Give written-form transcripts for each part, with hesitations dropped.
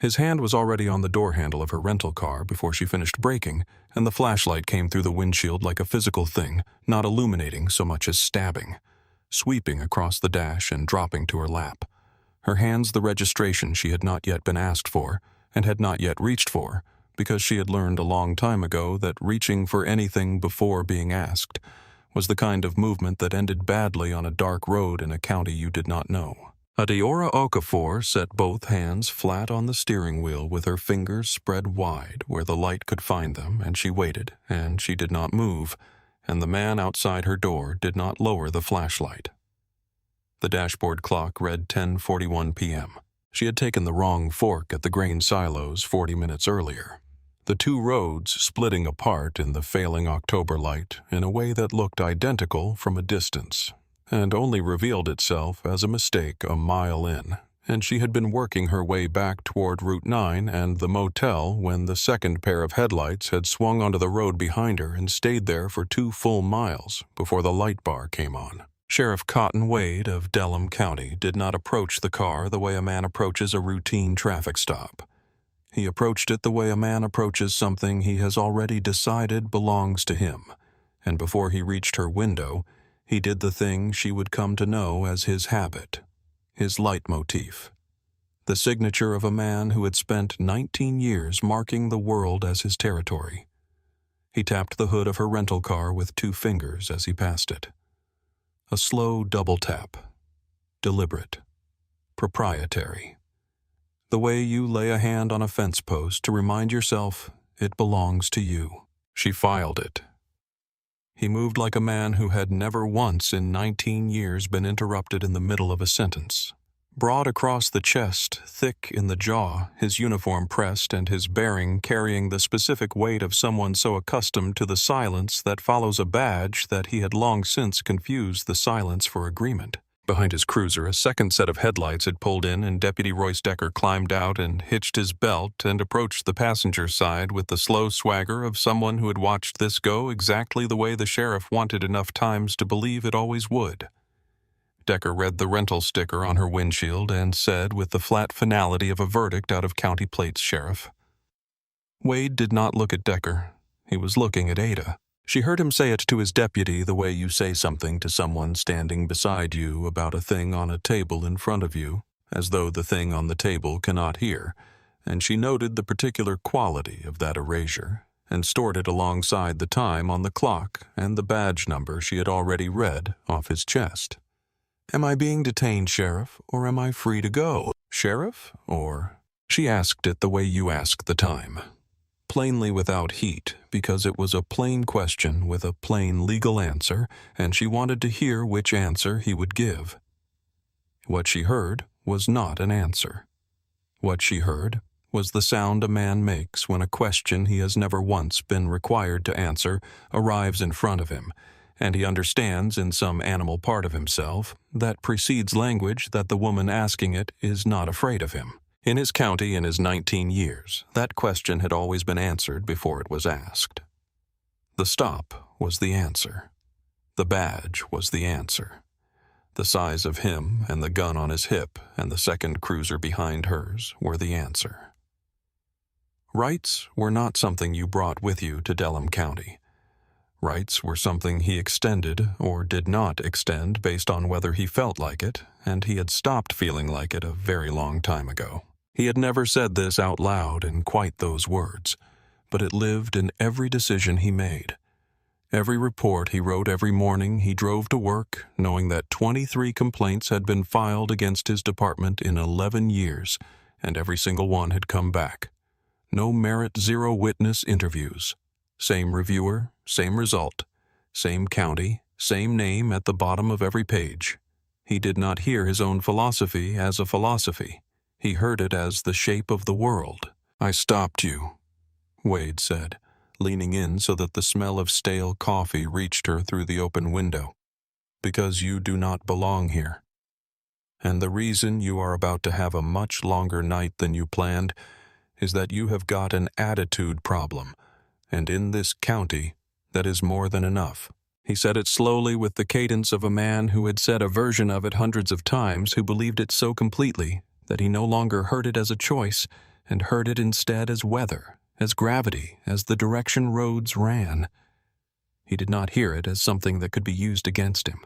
His hand was already on the door handle of her rental car before she finished braking, and the flashlight came through the windshield like a physical thing, not illuminating so much as stabbing, sweeping across the dash and dropping to her lap. Her hands the registration she had not yet been asked for, and had not yet reached for, because she had learned a long time ago that reaching for anything before being asked was the kind of movement that ended badly on a dark road in a county you did not know. Adeora Okafor set both hands flat on the steering wheel with her fingers spread wide where the light could find them, and she waited, and she did not move, and the man outside her door did not lower the flashlight. The dashboard clock read 10:41 p.m. She had taken the wrong fork at the grain silos 40 minutes earlier. The two roads splitting apart in the failing October light in a way that looked identical from a distance, and only revealed itself as a mistake a mile in, and she had been working her way back toward Route 9 and the motel when the second pair of headlights had swung onto the road behind her and stayed there for 2 full miles before the light bar came on. Sheriff Cotton Wade of Delham County did not approach the car the way a man approaches a routine traffic stop. He approached it the way a man approaches something he has already decided belongs to him, and before he reached her window, he did the thing she would come to know as his habit, his leitmotif, the signature of a man who had spent 19 years marking the world as his territory. He tapped the hood of her rental car with 2 fingers as he passed it. A slow double tap, deliberate, proprietary. The way you lay a hand on a fence post to remind yourself it belongs to you. She filed it. He moved like a man who had never once in 19 years been interrupted in the middle of a sentence. Broad across the chest, thick in the jaw, his uniform pressed and his bearing carrying the specific weight of someone so accustomed to the silence that follows a badge that he had long since confused the silence for agreement. Behind his cruiser, a second set of headlights had pulled in, and Deputy Royce Decker climbed out and hitched his belt and approached the passenger side with the slow swagger of someone who had watched this go exactly the way the sheriff wanted enough times to believe it always would. Decker read the rental sticker on her windshield and said with the flat finality of a verdict out of County Plate's sheriff. Wade did not look at Decker. He was looking at Ada. She heard him say it to his deputy the way you say something to someone standing beside you about a thing on a table in front of you, as though the thing on the table cannot hear, and she noted the particular quality of that erasure, and stored it alongside the time on the clock and the badge number she had already read off his chest. "Am I being detained, Sheriff, or am I free to go? Sheriff, or—" She asked it the way you ask the time. Plainly without heat, because it was a plain question with a plain legal answer, and she wanted to hear which answer he would give. What she heard was not an answer. What she heard was the sound a man makes when a question he has never once been required to answer arrives in front of him, and he understands in some animal part of himself that precedes language that the woman asking it is not afraid of him. In his county in his 19 years, that question had always been answered before it was asked. The stop was the answer. The badge was the answer. The size of him and the gun on his hip and the second cruiser behind hers were the answer. Rights were not something you brought with you to Delham County. Rights were something he extended or did not extend based on whether he felt like it, and he had stopped feeling like it a very long time ago. He had never said this out loud in quite those words, but it lived in every decision he made. Every report he wrote every morning he drove to work, knowing that 23 complaints had been filed against his department in 11 years, and every single one had come back. No merit, 0 witness interviews. Same reviewer, same result, same county, same name at the bottom of every page. He did not hear his own philosophy as a philosophy. He heard it as the shape of the world. "I stopped you," Wade said, leaning in so that the smell of stale coffee reached her through the open window, "because you do not belong here. And the reason you are about to have a much longer night than you planned is that you have got an attitude problem, and in this county, that is more than enough." He said it slowly with the cadence of a man who had said a version of it hundreds of times, who believed it so completely that he no longer heard it as a choice and heard it instead as weather, as gravity, as the direction roads ran. He did not hear it as something that could be used against him.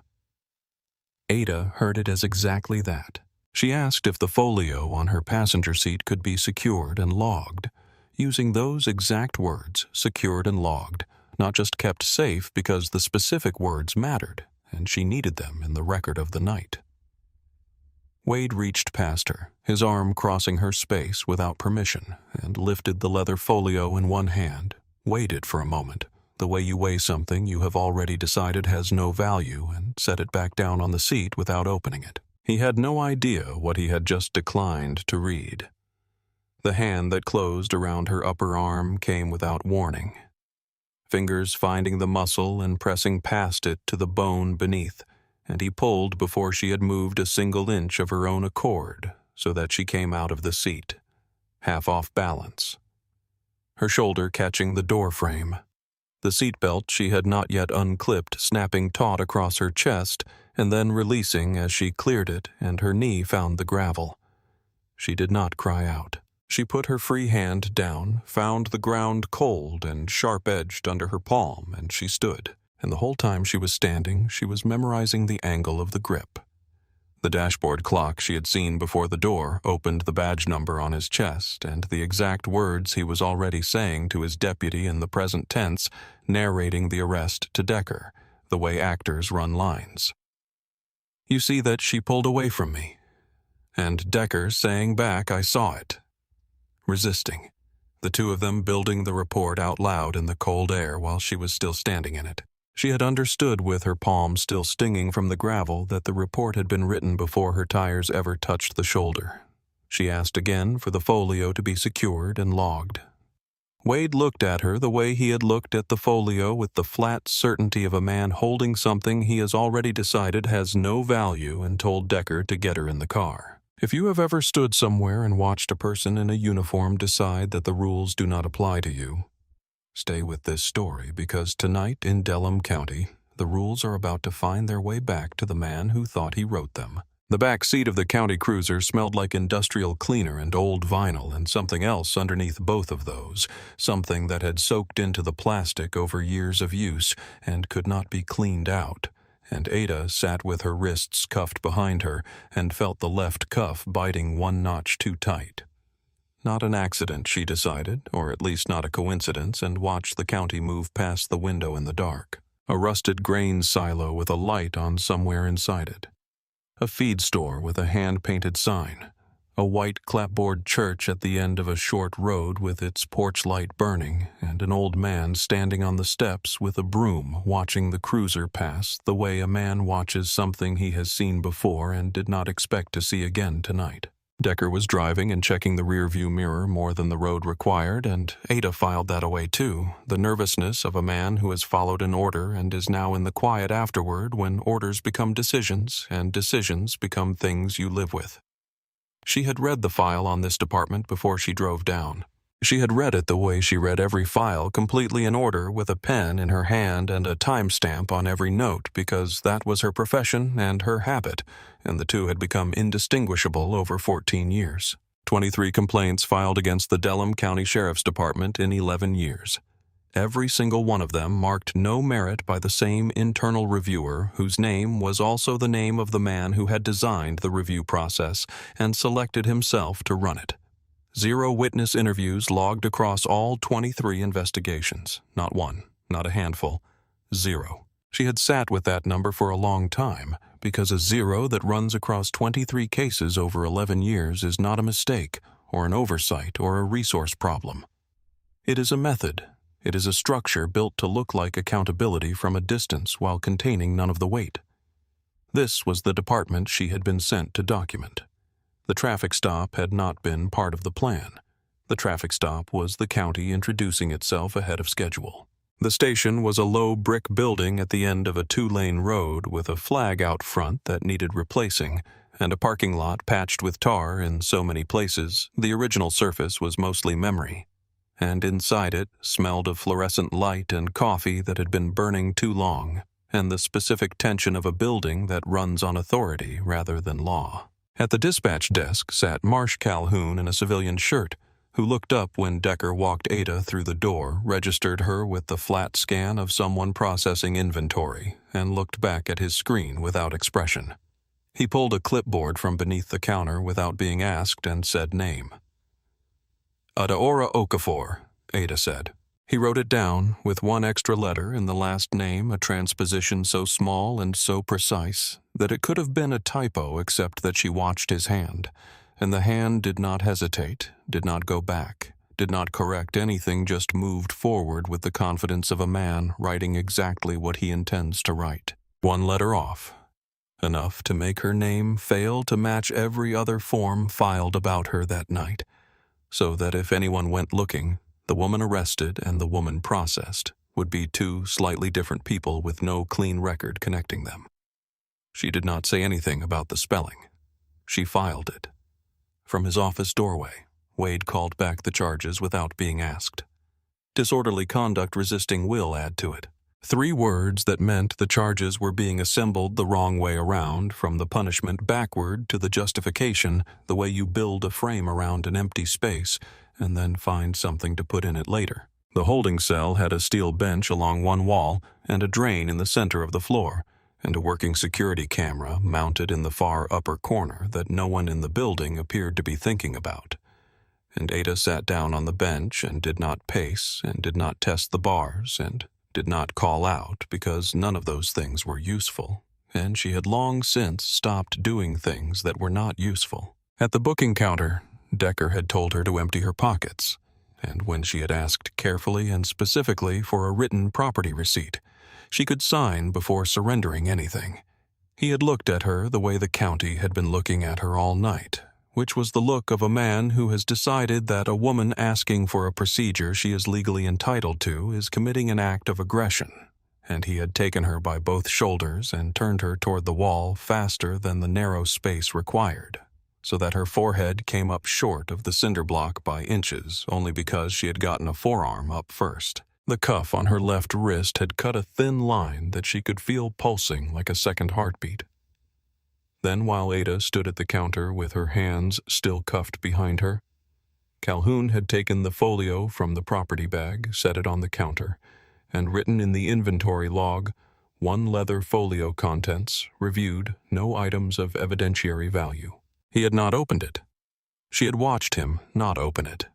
Ada heard it as exactly that. She asked if the folio on her passenger seat could be secured and logged, using those exact words, secured and logged, not just kept safe because the specific words mattered, and she needed them in the record of the night. Wade reached past her, his arm crossing her space without permission, and lifted the leather folio in one hand, waited for a moment, the way you weigh something you have already decided has no value, and set it back down on the seat without opening it. He had no idea what he had just declined to read. The hand that closed around her upper arm came without warning, fingers finding the muscle and pressing past it to the bone beneath, and he pulled before she had moved a single inch of her own accord so that she came out of the seat, half off balance, her shoulder catching the door frame, the seatbelt she had not yet unclipped snapping taut across her chest and then releasing as she cleared it and her knee found the gravel. She did not cry out. She put her free hand down, found the ground cold and sharp-edged under her palm, and she stood. And the whole time she was standing, she was memorizing the angle of the grip. The dashboard clock she had seen before the door opened the badge number on his chest, and the exact words he was already saying to his deputy in the present tense, narrating the arrest to Decker, the way actors run lines. You see that she pulled away from me. And Decker saying back, I saw it. Resisting, the two of them building the report out loud in the cold air while she was still standing in it. She had understood with her palm still stinging from the gravel that the report had been written before her tires ever touched the shoulder. She asked again for the folio to be secured and logged. Wade looked at her the way he had looked at the folio with the flat certainty of a man holding something he has already decided has no value and told Decker to get her in the car. If you have ever stood somewhere and watched a person in a uniform decide that the rules do not apply to you, stay with this story because tonight in Delham County, the rules are about to find their way back to the man who thought he wrote them. The back seat of the county cruiser smelled like industrial cleaner and old vinyl and something else underneath both of those, something that had soaked into the plastic over years of use and could not be cleaned out. And Ada sat with her wrists cuffed behind her and felt the left cuff biting one notch too tight. Not an accident, she decided, or at least not a coincidence, and watched the county move past the window in the dark. A rusted grain silo with a light on somewhere inside it. A feed store with a hand-painted sign. A white clapboard church at the end of a short road with its porch light burning, and an old man standing on the steps with a broom watching the cruiser pass the way a man watches something he has seen before and did not expect to see again tonight. Decker was driving and checking the rear-view mirror more than the road required, and Ada filed that away too, the nervousness of a man who has followed an order and is now in the quiet afterward when orders become decisions and decisions become things you live with. She had read the file on this department before she drove down. She had read it the way she read every file, completely in order with a pen in her hand and a timestamp on every note because that was her profession and her habit, and the two had become indistinguishable over 14 years. 23 complaints filed against the Delham County Sheriff's Department in 11 years. Every single one of them marked no merit by the same internal reviewer whose name was also the name of the man who had designed the review process and selected himself to run it. 0 witness interviews logged across all 23 investigations. Not one, not a handful. 0. She had sat with that number for a long time because a 0 that runs across 23 cases over 11 years is not a mistake or an oversight or a resource problem. It is a method. It is a structure built to look like accountability from a distance while containing none of the weight. This was the department she had been sent to document. The traffic stop had not been part of the plan. The traffic stop was the county introducing itself ahead of schedule. The station was a low brick building at the end of a 2-lane road with a flag out front that needed replacing, and a parking lot patched with tar in so many places the original surface was mostly memory. And inside it smelled of fluorescent light and coffee that had been burning too long, and the specific tension of a building that runs on authority rather than law. At the dispatch desk sat Marsh Calhoun in a civilian shirt, who looked up when Decker walked Ada through the door, registered her with the flat scan of someone processing inventory, and looked back at his screen without expression. He pulled a clipboard from beneath the counter without being asked and said name. Adaora Okafor, Ada said. He wrote it down, with one extra letter in the last name, a transposition so small and so precise that it could have been a typo except that she watched his hand, and the hand did not hesitate, did not go back, did not correct anything, just moved forward with the confidence of a man writing exactly what he intends to write. One letter off. Enough to make her name fail to match every other form filed about her that night, so that if anyone went looking, the woman arrested and the woman processed would be two slightly different people with no clean record connecting them. She did not say anything about the spelling. She filed it. From his office doorway, Wade called back the charges without being asked. Disorderly conduct resisting will add to it. 3 words that meant the charges were being assembled the wrong way around, from the punishment backward to the justification, the way you build a frame around an empty space and then find something to put in it later. The holding cell had a steel bench along one wall and a drain in the center of the floor, and a working security camera mounted in the far upper corner that no one in the building appeared to be thinking about. And Ada sat down on the bench and did not pace and did not test the bars and did not call out, because none of those things were useful, and she had long since stopped doing things that were not useful. At the booking counter, Decker had told her to empty her pockets, and when she had asked carefully and specifically for a written property receipt, she could sign before surrendering anything. He had looked at her the way the county had been looking at her all night, which was the look of a man who has decided that a woman asking for a procedure she is legally entitled to is committing an act of aggression, and he had taken her by both shoulders and turned her toward the wall faster than the narrow space required, so that her forehead came up short of the cinder block by inches only because she had gotten a forearm up first. The cuff on her left wrist had cut a thin line that she could feel pulsing like a second heartbeat. Then, while Ada stood at the counter with her hands still cuffed behind her, Calhoun had taken the folio from the property bag, set it on the counter, and written in the inventory log, 1 leather folio contents, reviewed, no items of evidentiary value. He had not opened it. She had watched him not open it.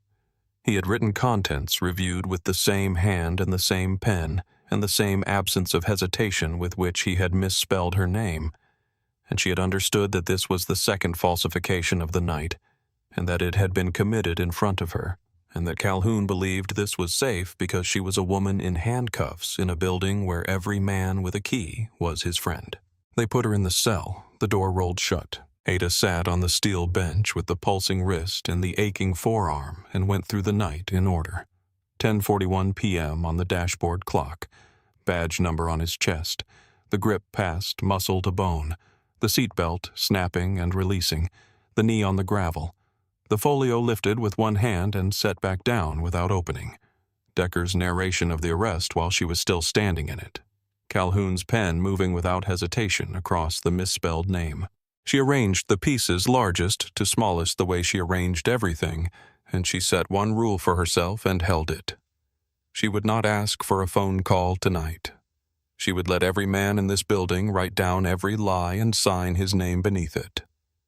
He had written contents reviewed with the same hand and the same pen and the same absence of hesitation with which he had misspelled her name, and she had understood that this was the second falsification of the night, and that it had been committed in front of her, and that Calhoun believed this was safe because she was a woman in handcuffs in a building where every man with a key was his friend. They put her in the cell. The door rolled shut. Ada sat on the steel bench with the pulsing wrist and the aching forearm and went through the night in order. 10:41 p.m. on the dashboard clock, badge number on his chest, the grip passed muscle to bone, the seatbelt snapping and releasing, the knee on the gravel, the folio lifted with one hand and set back down without opening, Decker's narration of the arrest while she was still standing in it, Calhoun's pen moving without hesitation across the misspelled name. She arranged the pieces largest to smallest the way she arranged everything, and she set one rule for herself and held it. She would not ask for a phone call tonight. She would let every man in this building write down every lie and sign his name beneath it.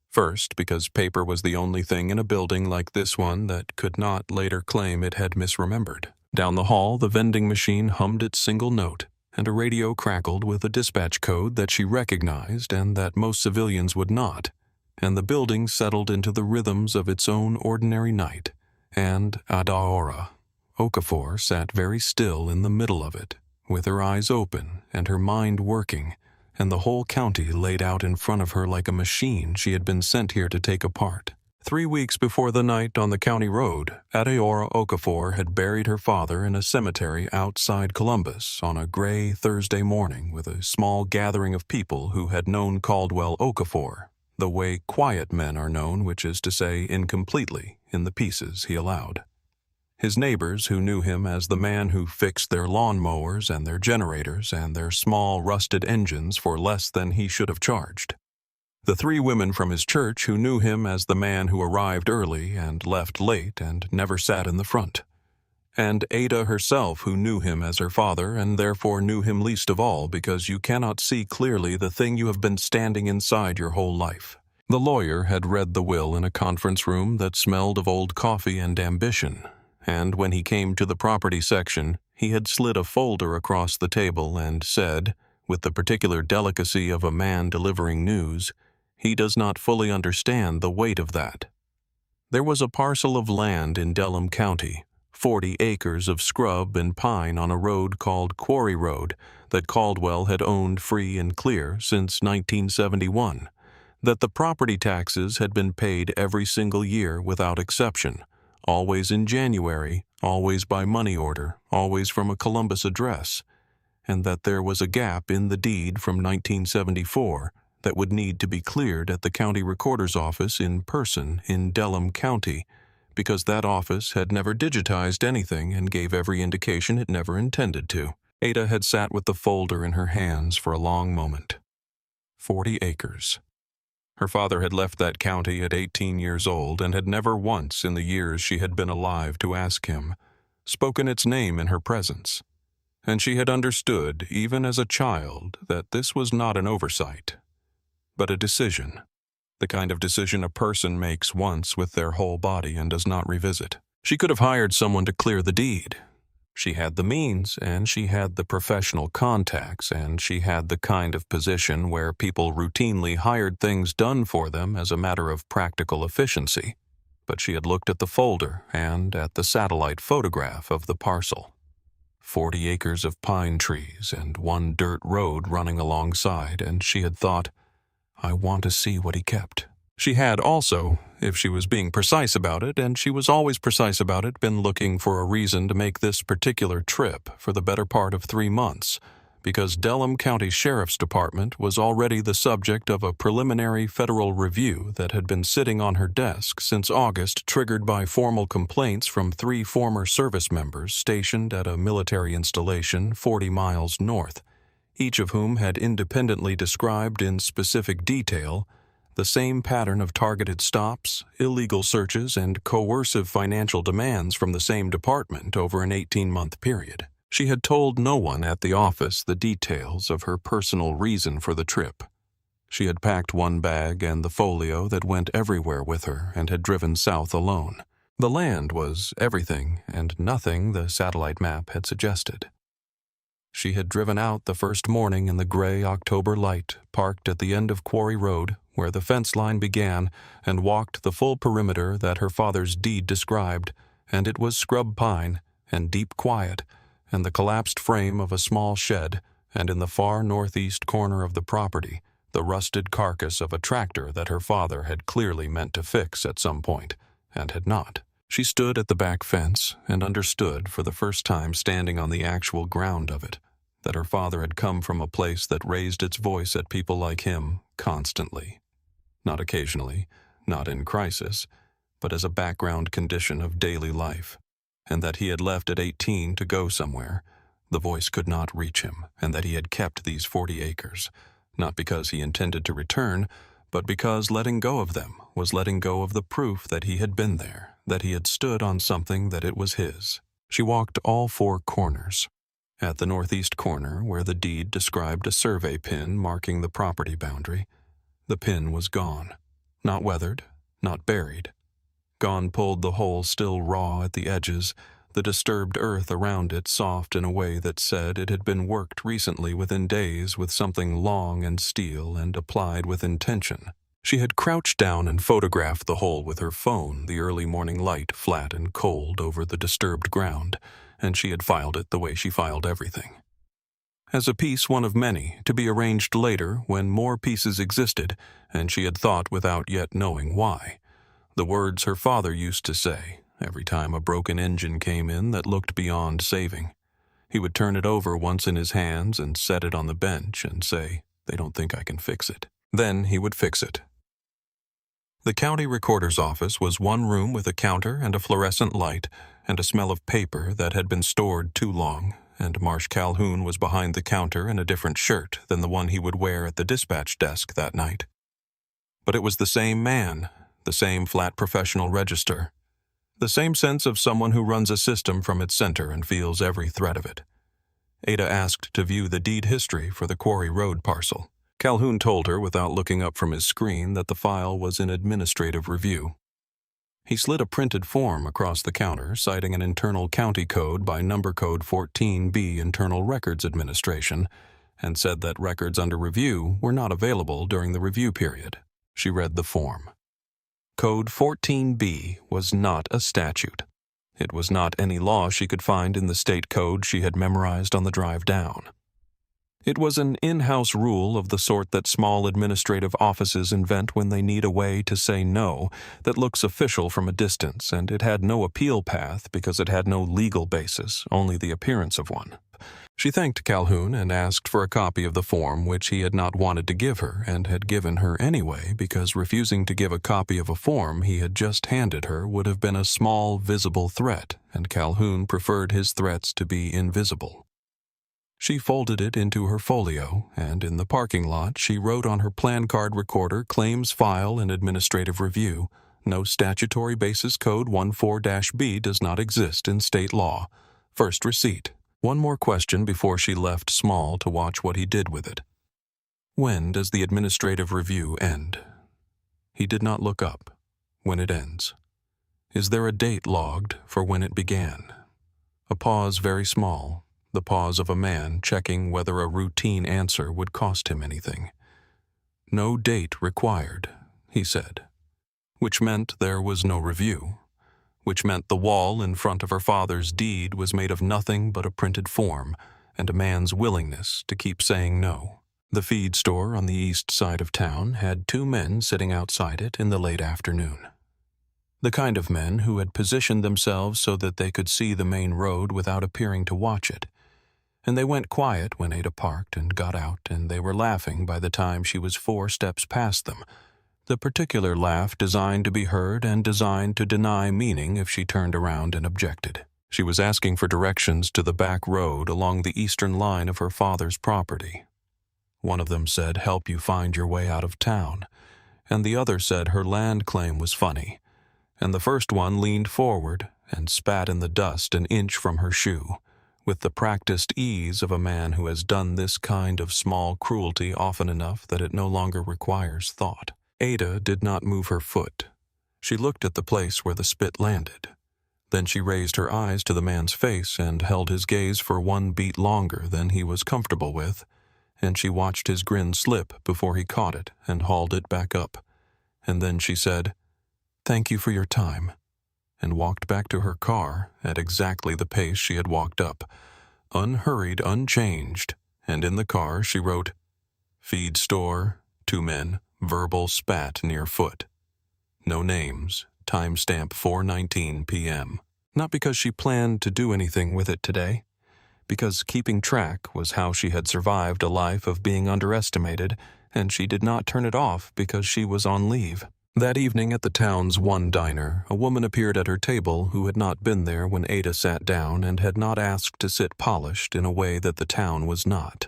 First, because paper was the only thing in a building like this one that could not later claim it had misremembered. Down the hall, the vending machine hummed its single note, and a radio crackled with a dispatch code that she recognized and that most civilians would not, and the building settled into the rhythms of its own ordinary night, and Adaora Okafor sat very still in the middle of it, with her eyes open and her mind working, and the whole county laid out in front of her like a machine she had been sent here to take apart. 3 weeks before the night on the county road, Adaora Okafor had buried her father in a cemetery outside Columbus on a gray Thursday morning with a small gathering of people who had known Caldwell Okafor, the way quiet men are known, which is to say incompletely, in the pieces he allowed. His neighbors who knew him as the man who fixed their lawn mowers and their generators and their small rusted engines for less than he should have charged. The three women from his church who knew him as the man who arrived early and left late and never sat in the front. And Ada herself, who knew him as her father and therefore knew him least of all because you cannot see clearly the thing you have been standing inside your whole life. The lawyer had read the will in a conference room that smelled of old coffee and ambition, and when he came to the property section, he had slid a folder across the table and said, with the particular delicacy of a man delivering news, he does not fully understand the weight of that. There was a parcel of land in Delham County, 40 acres of scrub and pine on a road called Quarry Road that Caldwell had owned free and clear since 1971, that the property taxes had been paid every single year without exception, always in January, always by money order, always from a Columbus address, and that there was a gap in the deed from 1974 that would need to be cleared at the county recorder's office in person in Delham County, because that office had never digitized anything and gave every indication it never intended to. Ada had sat with the folder in her hands for a long moment. 40 acres. Her father had left that county at 18 years old and had never once in the years she had been alive to ask him, spoken its name in her presence. And she had understood, even as a child, that this was not an oversight, but a decision. The kind of decision a person makes once with their whole body and does not revisit. She could have hired someone to clear the deed. She had the means, and she had the professional contacts, and she had the kind of position where people routinely hired things done for them as a matter of practical efficiency. But she had looked at the folder and at the satellite photograph of the parcel. 40 acres of pine trees and one dirt road running alongside, and she had thought, I want to see what he kept. She had also, if she was being precise about it, and she was always precise about it, been looking for a reason to make this particular trip for the better part of 3 months, because Delham County Sheriff's Department was already the subject of a preliminary federal review that had been sitting on her desk since August, triggered by formal complaints from 3 former service members stationed at a military installation 40 miles north, each of whom had independently described in specific detail the same pattern of targeted stops, illegal searches, and coercive financial demands from the same department over an 18-month period. She had told no one at the office the details of her personal reason for the trip. She had packed one bag and the folio that went everywhere with her and had driven south alone. The land was everything and nothing the satellite map had suggested. She had driven out the first morning in the gray October light, parked at the end of Quarry Road, where the fence line began, and walked the full perimeter that her father's deed described, and it was scrub pine and deep quiet, and the collapsed frame of a small shed, and in the far northeast corner of the property, the rusted carcass of a tractor that her father had clearly meant to fix at some point, and had not. She stood at the back fence and understood, for the first time standing on the actual ground of it, that her father had come from a place that raised its voice at people like him constantly. Not occasionally, not in crisis, but as a background condition of daily life, and that he had left at 18 to go somewhere. The voice could not reach him, and that he had kept these 40 acres, not because he intended to return, but because letting go of them was letting go of the proof that he had been there, that he had stood on something, that it was his. She walked all 4 corners. At the northeast corner, where the deed described a survey pin marking the property boundary, the pin was gone. Not weathered, not buried. Gone pulled the hole still raw at the edges, the disturbed earth around it soft in a way that said it had been worked recently within days with something long and steel and applied with intention. She had crouched down and photographed the hole with her phone, the early morning light flat and cold over the disturbed ground, and she had filed it the way she filed everything. As a piece, one of many, to be arranged later when more pieces existed, and she had thought without yet knowing why. The words her father used to say, every time a broken engine came in that looked beyond saving. He would turn it over once in his hands and set it on the bench and say, "They don't think I can fix it." Then he would fix it. The county recorder's office was one room with a counter and a fluorescent light and a smell of paper that had been stored too long, and Marsh Calhoun was behind the counter in a different shirt than the one he would wear at the dispatch desk that night. But it was the same man, the same flat professional register, the same sense of someone who runs a system from its center and feels every thread of it. Ada asked to view the deed history for the Quarry Road parcel. Calhoun told her without looking up from his screen that the file was in administrative review. He slid a printed form across the counter, citing an internal county code by number code 14B Internal Records Administration, and said that records under review were not available during the review period. She read the form. Code 14B was not a statute. It was not any law she could find in the state code she had memorized on the drive down. It was an in-house rule of the sort that small administrative offices invent when they need a way to say no that looks official from a distance, and it had no appeal path because it had no legal basis, only the appearance of one. She thanked Calhoun and asked for a copy of the form which he had not wanted to give her and had given her anyway because refusing to give a copy of a form he had just handed her would have been a small, visible threat, and Calhoun preferred his threats to be invisible. She folded it into her folio, and in the parking lot she wrote on her plan card recorder claims file in administrative review. No statutory basis code 14-B does not exist in state law. First receipt. One more question before she left Small to watch what he did with it. When does the administrative review end? He did not look up. When it ends. Is there a date logged for when it began? A pause very small, the pause of a man checking whether a routine answer would cost him anything. No date required, he said, which meant there was no review. Which meant the wall in front of her father's deed was made of nothing but a printed form and a man's willingness to keep saying no. The feed store on the east side of town had 2 men sitting outside it in the late afternoon. The kind of men who had positioned themselves so that they could see the main road without appearing to watch it. And they went quiet when Ada parked and got out, and they were laughing by the time she was 4 steps past them. The particular laugh designed to be heard and designed to deny meaning if she turned around and objected. She was asking for directions to the back road along the eastern line of her father's property. One of them said, "Help you find your way out of town," and the other said her land claim was funny, and the first one leaned forward and spat in the dust an inch from her shoe, with the practiced ease of a man who has done this kind of small cruelty often enough that it no longer requires thought. Ada did not move her foot. She looked at the place where the spit landed. Then she raised her eyes to the man's face and held his gaze for 1 beat longer than he was comfortable with, and she watched his grin slip before he caught it and hauled it back up. And then she said, "Thank you for your time," and walked back to her car at exactly the pace she had walked up, unhurried, unchanged, and in the car she wrote, "Feed store, 2 men, verbal spat near foot. No names, timestamp 4:19 p.m. Not because she planned to do anything with it today, because keeping track was how she had survived a life of being underestimated, and she did not turn it off because she was on leave. That evening at the town's one diner, a woman appeared at her table who had not been there when Ada sat down and had not asked to sit polished in a way that the town was not.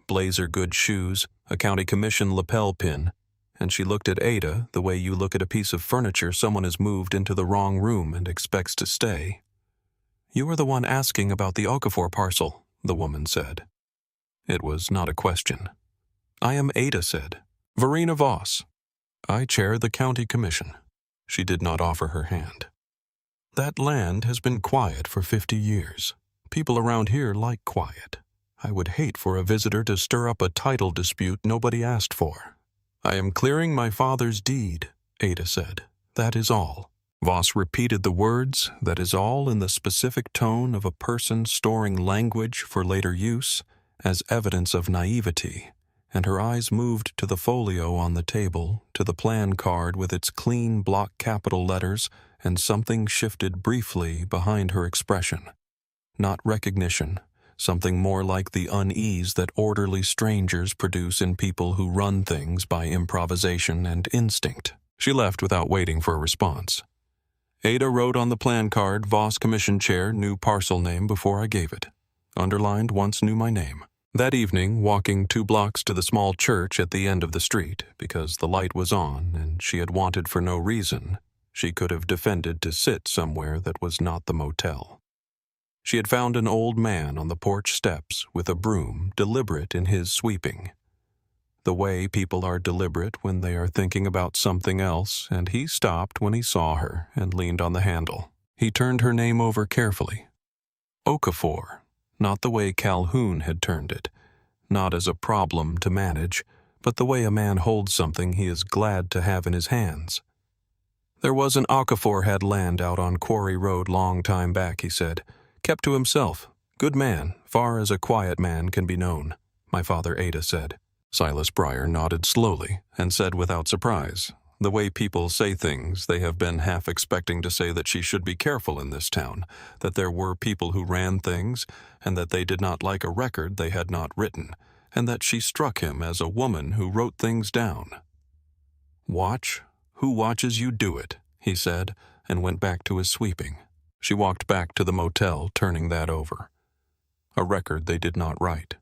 Blazer good shoes, a county commission lapel pin, and she looked at Ada the way you look at a piece of furniture someone has moved into the wrong room and expects to stay. "You are the one asking about the Okafor parcel," the woman said. It was not a question. "I am," Ada said. "Verena Voss. I chair the county commission." She did not offer her hand. "That land has been quiet for 50 years. People around here like quiet. I would hate for a visitor to stir up a title dispute nobody asked for." "I am clearing my father's deed," Ada said. "That is all." Voss repeated the words, "that is all," in the specific tone of a person storing language for later use as evidence of naivety, and her eyes moved to the folio on the table, to the plan card with its clean block capital letters, and something shifted briefly behind her expression. Not recognition. Something more like the unease that orderly strangers produce in people who run things by improvisation and instinct. She left without waiting for a response. Ada wrote on the plan card, "Voss Commission Chair, new parcel name," before I gave it. Underlined, "Once knew my name." That evening, walking 2 blocks to the small church at the end of the street, because the light was on and she had wanted for no reason, she could have defended to sit somewhere that was not the motel. She had found an old man on the porch steps with a broom, deliberate in his sweeping. The way people are deliberate when they are thinking about something else, and he stopped when he saw her and leaned on the handle. He turned her name over carefully. Okafor, not the way Calhoun had turned it, not as a problem to manage, but the way a man holds something he is glad to have in his hands. There was an Okafor had land out on Quarry Road long time back, he said. Kept to himself. Good man, far as a quiet man can be known, my father Ada said. Silas Breyer nodded slowly and said without surprise, the way people say things, they have been half expecting to say that she should be careful in this town, that there were people who ran things, and that they did not like a record they had not written, and that she struck him as a woman who wrote things down. Watch who watches you do it, he said, and went back to his sweeping. She walked back to the motel, turning that over. A record they did not write.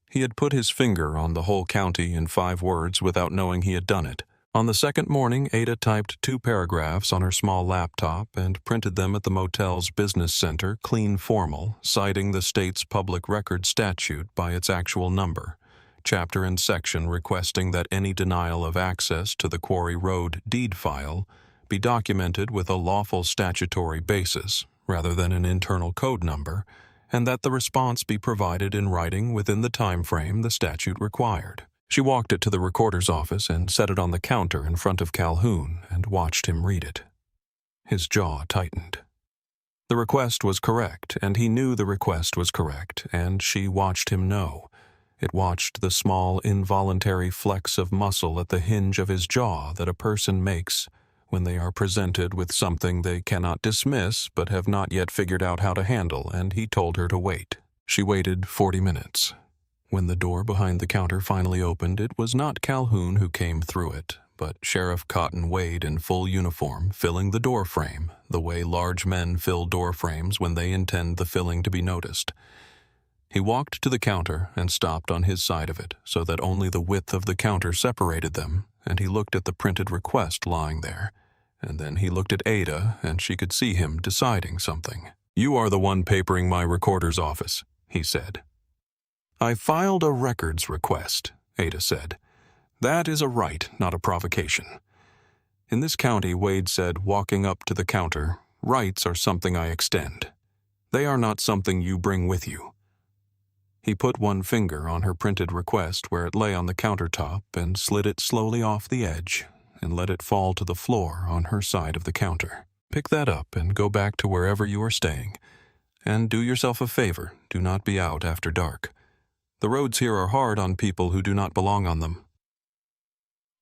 He had put his finger on the whole county in 5 words without knowing he had done it. On the second morning, Ada typed 2 paragraphs on her small laptop and printed them at the motel's business center, clean formal, citing the state's public record statute by its actual number, chapter and section requesting that any denial of access to the Quarry Road deed file be documented with a lawful statutory basis rather than an internal code number, and that the response be provided in writing within the time frame the statute required. She walked it to the recorder's office and set it on the counter in front of Calhoun and watched him read it. His jaw tightened. The request was correct, and he knew the request was correct, and she watched him know. It watched the small, involuntary flex of muscle at the hinge of his jaw that a person makes when they are presented with something they cannot dismiss but have not yet figured out how to handle, and he told her to wait. She waited 40 minutes. When the door behind the counter finally opened, it was not Calhoun who came through it, but Sheriff Cotton Wade in full uniform, filling the door frame, the way large men fill door frames when they intend the filling to be noticed. He walked to the counter and stopped on his side of it, so that only the width of the counter separated them, and he looked at the printed request lying there. And then he looked at Ada, and she could see him deciding something. "You are the one papering my recorder's office," he said. "I filed a records request," Ada said. "That is a right, not a provocation." In this county, Wade said, walking up to the counter, rights are something I extend. They are not something you bring with you. He put one finger on her printed request where it lay on the countertop and slid it slowly off the edge and let it fall to the floor on her side of the counter. "Pick that up and go back to wherever you are staying. And do yourself a favor, do not be out after dark. The roads here are hard on people who do not belong on them."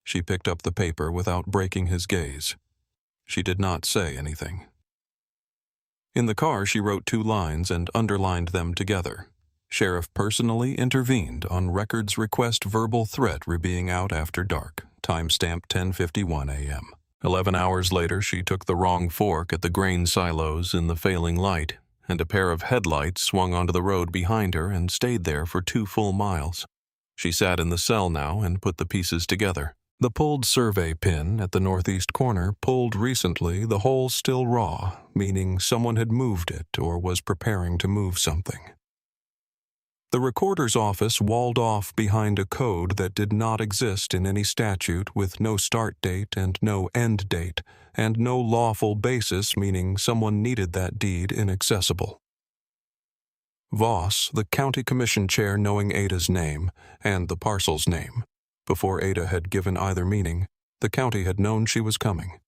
She picked up the paper without breaking his gaze. She did not say anything. In the car, she wrote 2 lines and underlined them together. Sheriff personally intervened on records request verbal threat being out after dark. Timestamp 10:51 a.m. 11 hours later, she took the wrong fork at the grain silos in the failing light, and a pair of headlights swung onto the road behind her and stayed there for 2 full miles. She sat in the cell now and put the pieces together. The pulled survey pin at the northeast corner pulled recently, the hole still raw, meaning someone had moved it or was preparing to move something. The recorder's office walled off behind a code that did not exist in any statute, with no start date and no end date, and no lawful basis, meaning someone needed that deed inaccessible. Voss, the county commission chair, knowing Ada's name, and the parcel's name, before Ada had given either meaning, the county had known she was coming.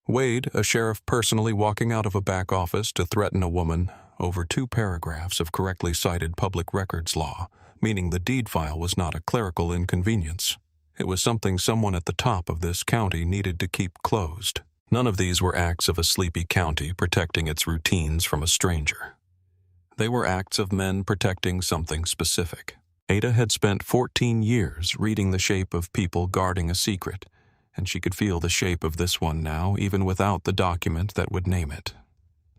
Wade, a sheriff personally walking out of a back office to threaten a woman, over 2 paragraphs of correctly cited public records law, meaning the deed file was not a clerical inconvenience. It was something someone at the top of this county needed to keep closed. None of these were acts of a sleepy county protecting its routines from a stranger. They were acts of men protecting something specific. Ada had spent 14 years reading the shape of people guarding a secret, and she could feel the shape of this one now, even without the document that would name it.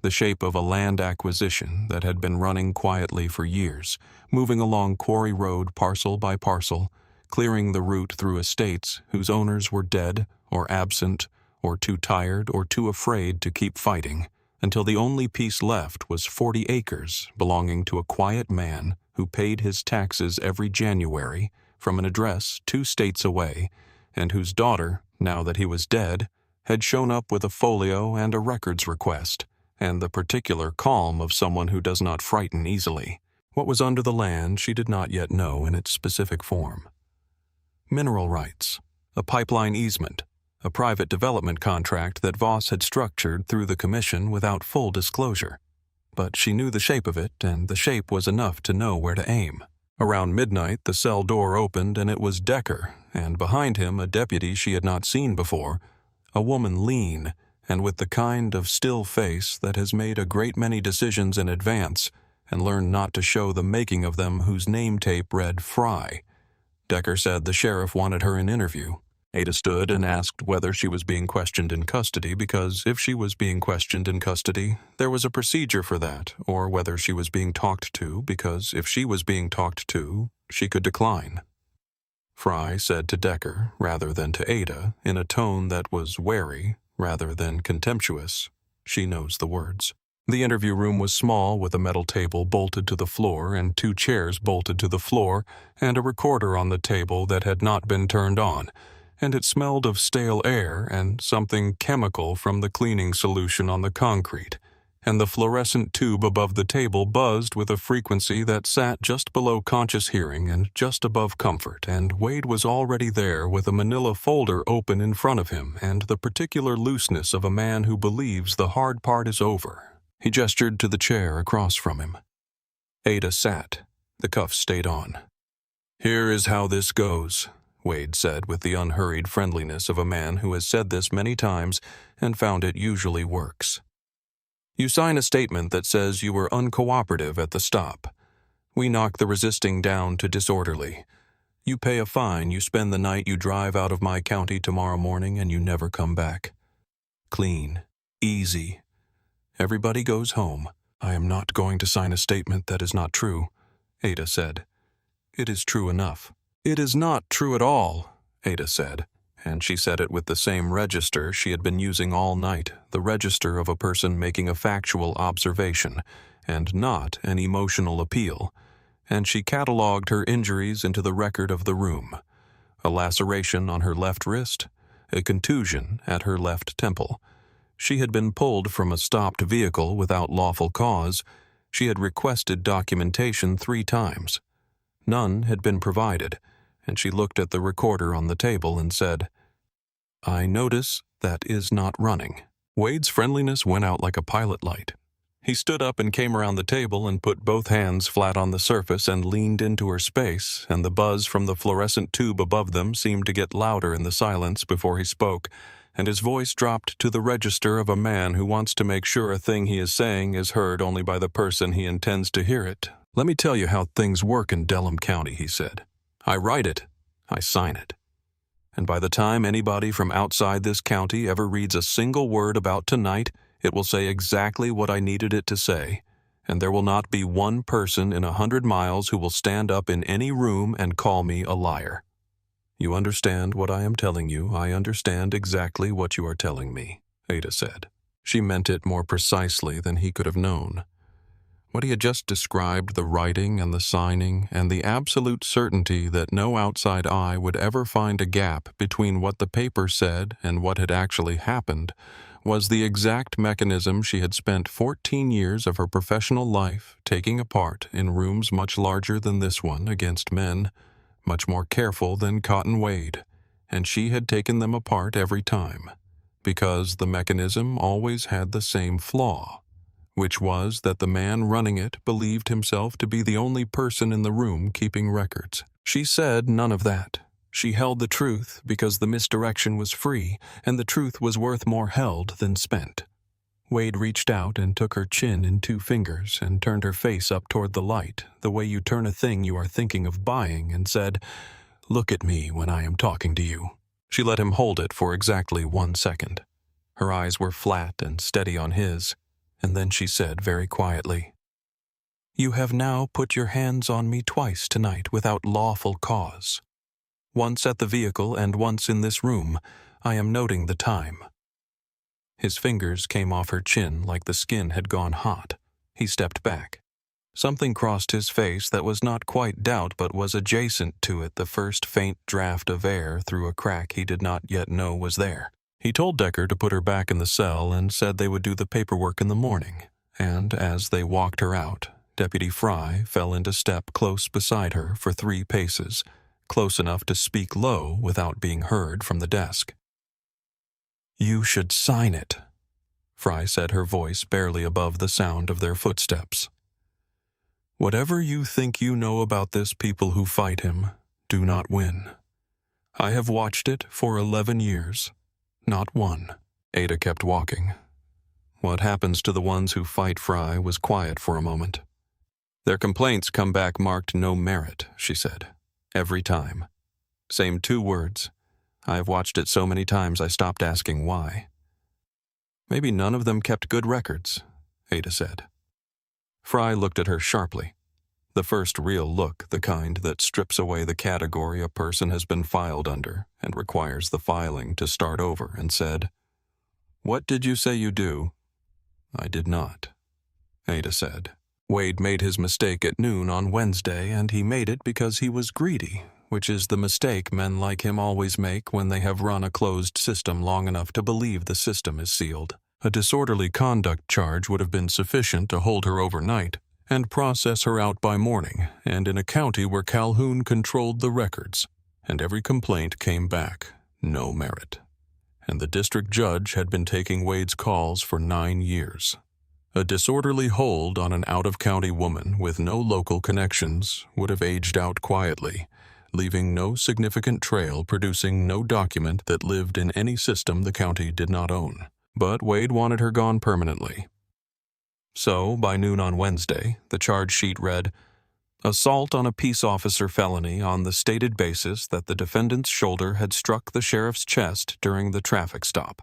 the shape of a land acquisition that had been running quietly for years, moving along Quarry Road parcel by parcel, clearing the route through estates whose owners were dead or absent or too tired or too afraid to keep fighting, until the only piece left was 40 acres belonging to a quiet man who paid his taxes every January from an address 2 states away, and whose daughter, now that he was dead, had shown up with a folio and a records request, and the particular calm of someone who does not frighten easily. What was under the land she did not yet know in its specific form. Mineral rights, a pipeline easement, a private development contract that Voss had structured through the commission without full disclosure. But she knew the shape of it, and the shape was enough to know where to aim. Around midnight, the cell door opened, and it was Decker, and behind him a deputy she had not seen before, a woman lean, and with the kind of still face that has made a great many decisions in advance and learned not to show the making of them, whose name tape read Fry. Decker said the sheriff wanted her in interview. Ada stood and asked whether she was being questioned in custody, because if she was being questioned in custody, there was a procedure for that, or whether she was being talked to, because if she was being talked to, she could decline. Fry said to Decker, rather than to Ada, in a tone that was wary rather than contemptuous. She knows the words. The interview room was small, with a metal table bolted to the floor and 2 chairs bolted to the floor and a recorder on the table that had not been turned on, and it smelled of stale air and something chemical from the cleaning solution on the concrete, and the fluorescent tube above the table buzzed with a frequency that sat just below conscious hearing and just above comfort, and Wade was already there with a manila folder open in front of him and the particular looseness of a man who believes the hard part is over. He gestured to the chair across from him. Ada sat. The cuffs stayed on. "Here is how this goes," Wade said with the unhurried friendliness of a man who has said this many times and found it usually works. "You sign a statement that says you were uncooperative at the stop. We knock the resisting down to disorderly. You pay a fine, you spend the night, you drive out of my county tomorrow morning, and you never come back. Clean. Easy. Everybody goes home." "I am not going to sign a statement that is not true," Ada said. "It is true enough." "It is not true at all," Ada said, and she said it with the same register she had been using all night, the register of a person making a factual observation, and not an emotional appeal, and she catalogued her injuries into the record of the room: a laceration on her left wrist, a contusion at her left temple. She had been pulled from a stopped vehicle without lawful cause. She had requested documentation 3 times. None had been provided, and she looked at the recorder on the table and said, "I notice that is not running." Wade's friendliness went out like a pilot light. He stood up and came around the table and put both hands flat on the surface and leaned into her space, and the buzz from the fluorescent tube above them seemed to get louder in the silence before he spoke, and his voice dropped to the register of a man who wants to make sure a thing he is saying is heard only by the person he intends to hear it. "Let me tell you how things work in Delham County," he said. "I write it, I sign it. And by the time anybody from outside this county ever reads a single word about tonight, it will say exactly what I needed it to say, and there will not be one person in 100 miles who will stand up in any room and call me a liar. You understand what I am telling you. I understand exactly what you are telling me," Ada said. She meant it more precisely than he could have known. What he had just described, the writing and the signing, and the absolute certainty that no outside eye would ever find a gap between what the paper said and what had actually happened, was the exact mechanism she had spent 14 years of her professional life taking apart in rooms much larger than this one against men, much more careful than Cotton Wade, and she had taken them apart every time, because the mechanism always had the same flaw, which was that the man running it believed himself to be the only person in the room keeping records. She said none of that. She held the truth because the misdirection was free, and the truth was worth more held than spent. Wade reached out and took her chin in 2 fingers and turned her face up toward the light, the way you turn a thing you are thinking of buying, and said, "Look at me when I am talking to you." She let him hold it for exactly 1 second. Her eyes were flat and steady on his, and then she said very quietly, "You have now put your hands on me twice tonight without lawful cause. Once at the vehicle and once in this room. I am noting the time." His fingers came off her chin like the skin had gone hot. He stepped back. Something crossed his face that was not quite doubt but was adjacent to it, the first faint draft of air through a crack he did not yet know was there. He told Decker to put her back in the cell and said they would do the paperwork in the morning, and as they walked her out, Deputy Fry fell into step close beside her for 3 paces, close enough to speak low without being heard from the desk. "You should sign it," Fry said, her voice barely above the sound of their footsteps. "Whatever you think you know about this people who fight him, do not win. I have watched it for 11 years. Not one." Ada kept walking. What happens to the ones who fight Fry was quiet for a moment. "Their complaints come back marked no merit," she said. "Every time. Same 2 words. I've watched it so many times I stopped asking why." "Maybe none of them kept good records," Ada said. Fry looked at her sharply. The first real look, the kind that strips away the category a person has been filed under and requires the filing to start over, and said, "What did you say you do?" "I did not," Ada said. "Wade made his mistake at noon on Wednesday, and he made it because he was greedy, which is the mistake men like him always make when they have run a closed system long enough to believe the system is sealed. A disorderly conduct charge would have been sufficient to hold her overnight and process her out by morning, and in a county where Calhoun controlled the records, and every complaint came back, no merit. And the district judge had been taking Wade's calls for 9 years. A disorderly hold on an out-of-county woman with no local connections would have aged out quietly, leaving no significant trail, producing no document that lived in any system the county did not own. But Wade wanted her gone permanently. So, by noon on Wednesday, the charge sheet read, "Assault on a peace officer felony on the stated basis that the defendant's shoulder had struck the sheriff's chest during the traffic stop,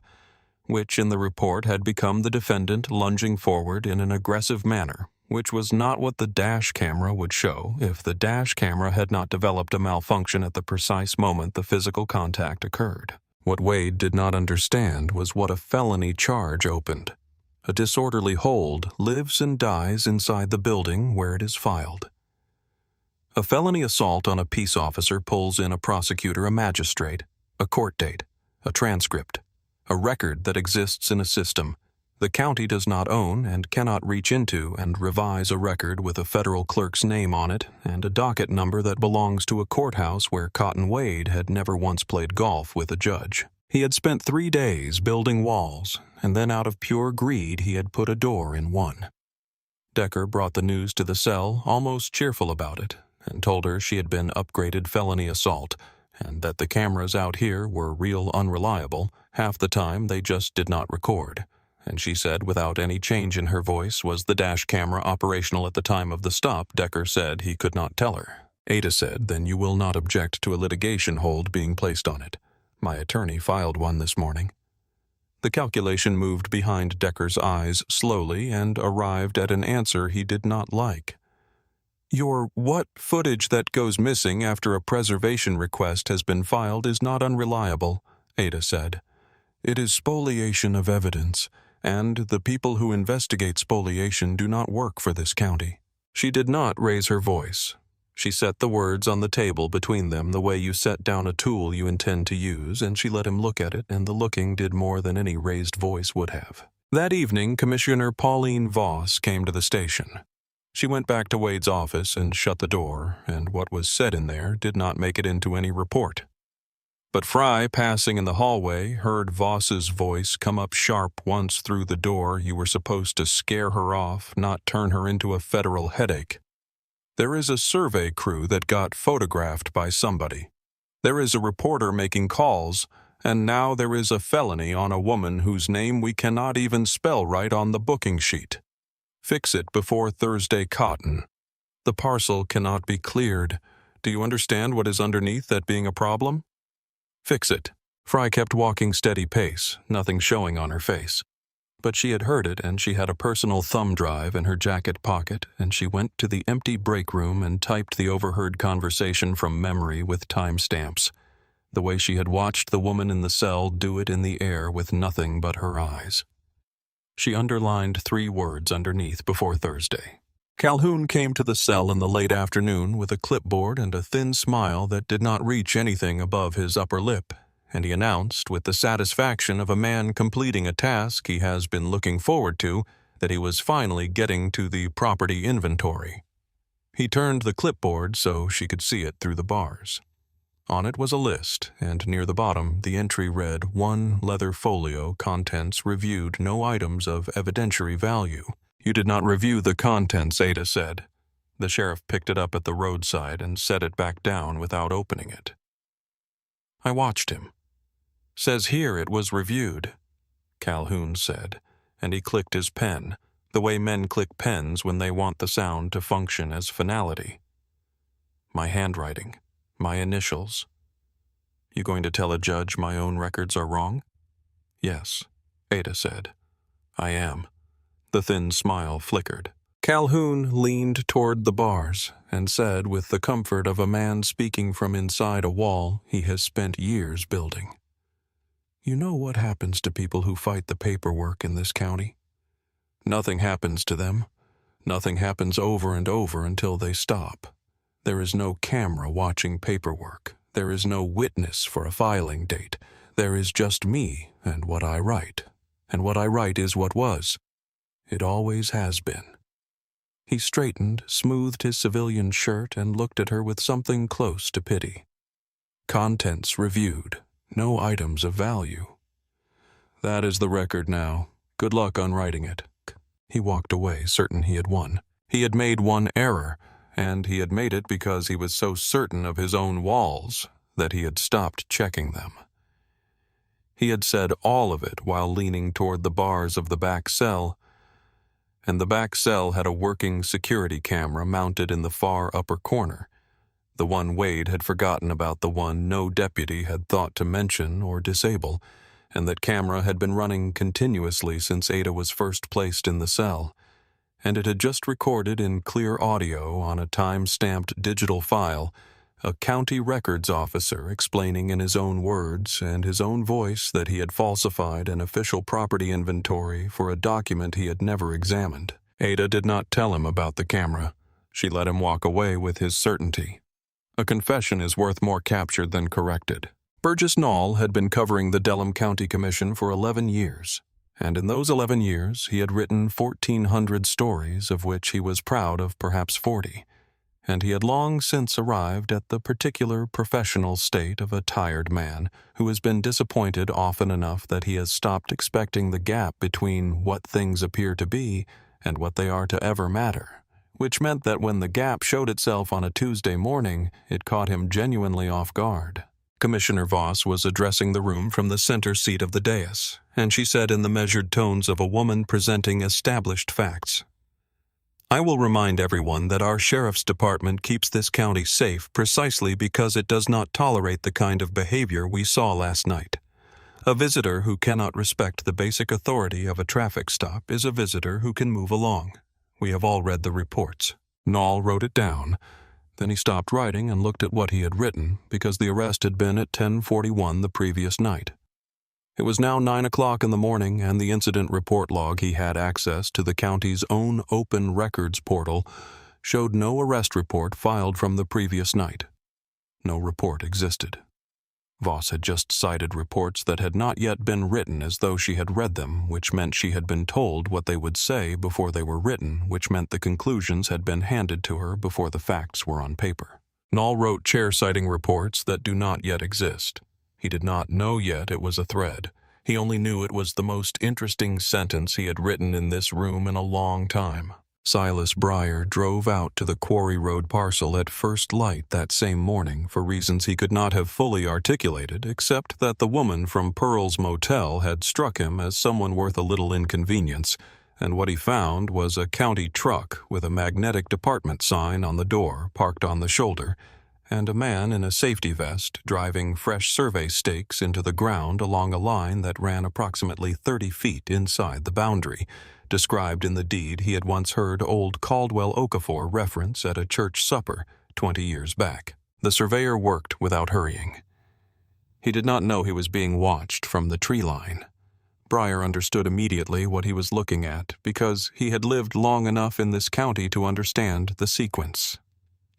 which in the report had become the defendant lunging forward in an aggressive manner, which was not what the dash camera would show if the dash camera had not developed a malfunction at the precise moment the physical contact occurred." What Wade did not understand was what a felony charge opened. A disorderly hold lives and dies inside the building where it is filed. A felony assault on a peace officer pulls in a prosecutor, a magistrate, a court date, a transcript, a record that exists in a system the county does not own and cannot reach into and revise a record with a federal clerk's name on it and a docket number that belongs to a courthouse where Cotton Wade had never once played golf with a judge. He had spent 3 days building walls, and then out of pure greed he had put a door in one. Decker brought the news to the cell, almost cheerful about it, and told her she had been upgraded felony assault, and that the cameras out here were real unreliable. Half the time they just did not record. And she said, without any change in her voice, was the dash camera operational at the time of the stop? Decker said he could not tell her. Ada said, "Then you will not object to a litigation hold being placed on it. My attorney filed one this morning." The calculation moved behind Decker's eyes slowly and arrived at an answer he did not like. "Your what footage that goes missing after a preservation request has been filed is not unreliable," Ada said. "It is spoliation of evidence, and the people who investigate spoliation do not work for this county." She did not raise her voice. She set the words on the table between them the way you set down a tool you intend to use, and she let him look at it, and the looking did more than any raised voice would have. That evening, Commissioner Pauline Voss came to the station. She went back to Wade's office and shut the door, and what was said in there did not make it into any report. But Fry, passing in the hallway, heard Voss's voice come up sharp once through the door. You were supposed to scare her off, not turn her into a federal headache. There is a survey crew that got photographed by somebody. There is a reporter making calls, and now there is a felony on a woman whose name we cannot even spell right on the booking sheet. Fix it before Thursday cotton. The parcel cannot be cleared. Do you understand what is underneath that being a problem? Fix it." Fry kept walking steady pace, nothing showing on her face. But she had heard it, and she had a personal thumb drive in her jacket pocket, and she went to the empty break room and typed the overheard conversation from memory with timestamps, the way she had watched the woman in the cell do it in the air with nothing but her eyes. She underlined 3 words underneath before Thursday. Calhoun came to the cell in the late afternoon with a clipboard and a thin smile that did not reach anything above his upper lip, and he announced, with the satisfaction of a man completing a task he has been looking forward to, that he was finally getting to the property inventory. He turned the clipboard so she could see it through the bars. On it was a list, and near the bottom the entry read, 1 leather folio, contents reviewed, no items of evidentiary value. You did not review the contents, Ada said. The sheriff picked it up at the roadside and set it back down without opening it. I watched him. Says here it was reviewed, Calhoun said, and he clicked his pen, the way men click pens when they want the sound to function as finality. My handwriting, my initials. You going to tell a judge my own records are wrong? Yes, Ada said. I am. The thin smile flickered. Calhoun leaned toward the bars and said with the comfort of a man speaking from inside a wall he has spent years building. You know what happens to people who fight the paperwork in this county? Nothing happens to them. Nothing happens over and over until they stop. There is no camera watching paperwork. There is no witness for a filing date. There is just me and what I write. And what I write is what was. It always has been. He straightened, smoothed his civilian shirt, and looked at her with something close to pity. Contents reviewed. No items of value. That is the record now. Good luck on writing it. He walked away, certain he had won. He had made one error, and he had made it because he was so certain of his own walls that he had stopped checking them. He had said all of it while leaning toward the bars of the back cell, and the back cell had a working security camera mounted in the far upper corner. The one Wade had forgotten about, the one no deputy had thought to mention or disable, and that camera had been running continuously since Ada was first placed in the cell, and it had just recorded in clear audio on a time-stamped digital file a county records officer explaining in his own words and his own voice that he had falsified an official property inventory for a document he had never examined. Ada did not tell him about the camera. She let him walk away with his certainty. A confession is worth more captured than corrected. Burgess Nall had been covering the Delham County Commission for 11 years, and in those 11 years he had written 1,400 stories, of which he was proud of perhaps 40, and he had long since arrived at the particular professional state of a tired man who has been disappointed often enough that he has stopped expecting the gap between what things appear to be and what they are to ever matter, which meant that when the gap showed itself on a Tuesday morning, it caught him genuinely off guard. Commissioner Voss was addressing the room from the center seat of the dais, and she said in the measured tones of a woman presenting established facts, I will remind everyone that our sheriff's department keeps this county safe precisely because it does not tolerate the kind of behavior we saw last night. A visitor who cannot respect the basic authority of a traffic stop is a visitor who can move along. We have all read the reports. Nall wrote it down. Then he stopped writing and looked at what he had written, because the arrest had been at 10:41 the previous night. It was now 9 o'clock in the morning, and the incident report log he had access to the county's own open records portal showed no arrest report filed from the previous night. No report existed. Voss had just cited reports that had not yet been written as though she had read them, which meant she had been told what they would say before they were written, which meant the conclusions had been handed to her before the facts were on paper. Nall wrote chair-citing reports that do not yet exist. He did not know yet it was a thread. He only knew it was the most interesting sentence he had written in this room in a long time. Silas Breyer drove out to the Quarry Road parcel at first light that same morning for reasons he could not have fully articulated, except that the woman from Pearl's Motel had struck him as someone worth a little inconvenience, and what he found was a county truck with a magnetic department sign on the door parked on the shoulder, and a man in a safety vest driving fresh survey stakes into the ground along a line that ran approximately 30 feet inside the boundary, described in the deed he had once heard old Caldwell Okafor reference at a church supper 20 years back. The surveyor worked without hurrying. He did not know he was being watched from the tree line. Breyer understood immediately what he was looking at because he had lived long enough in this county to understand the sequence.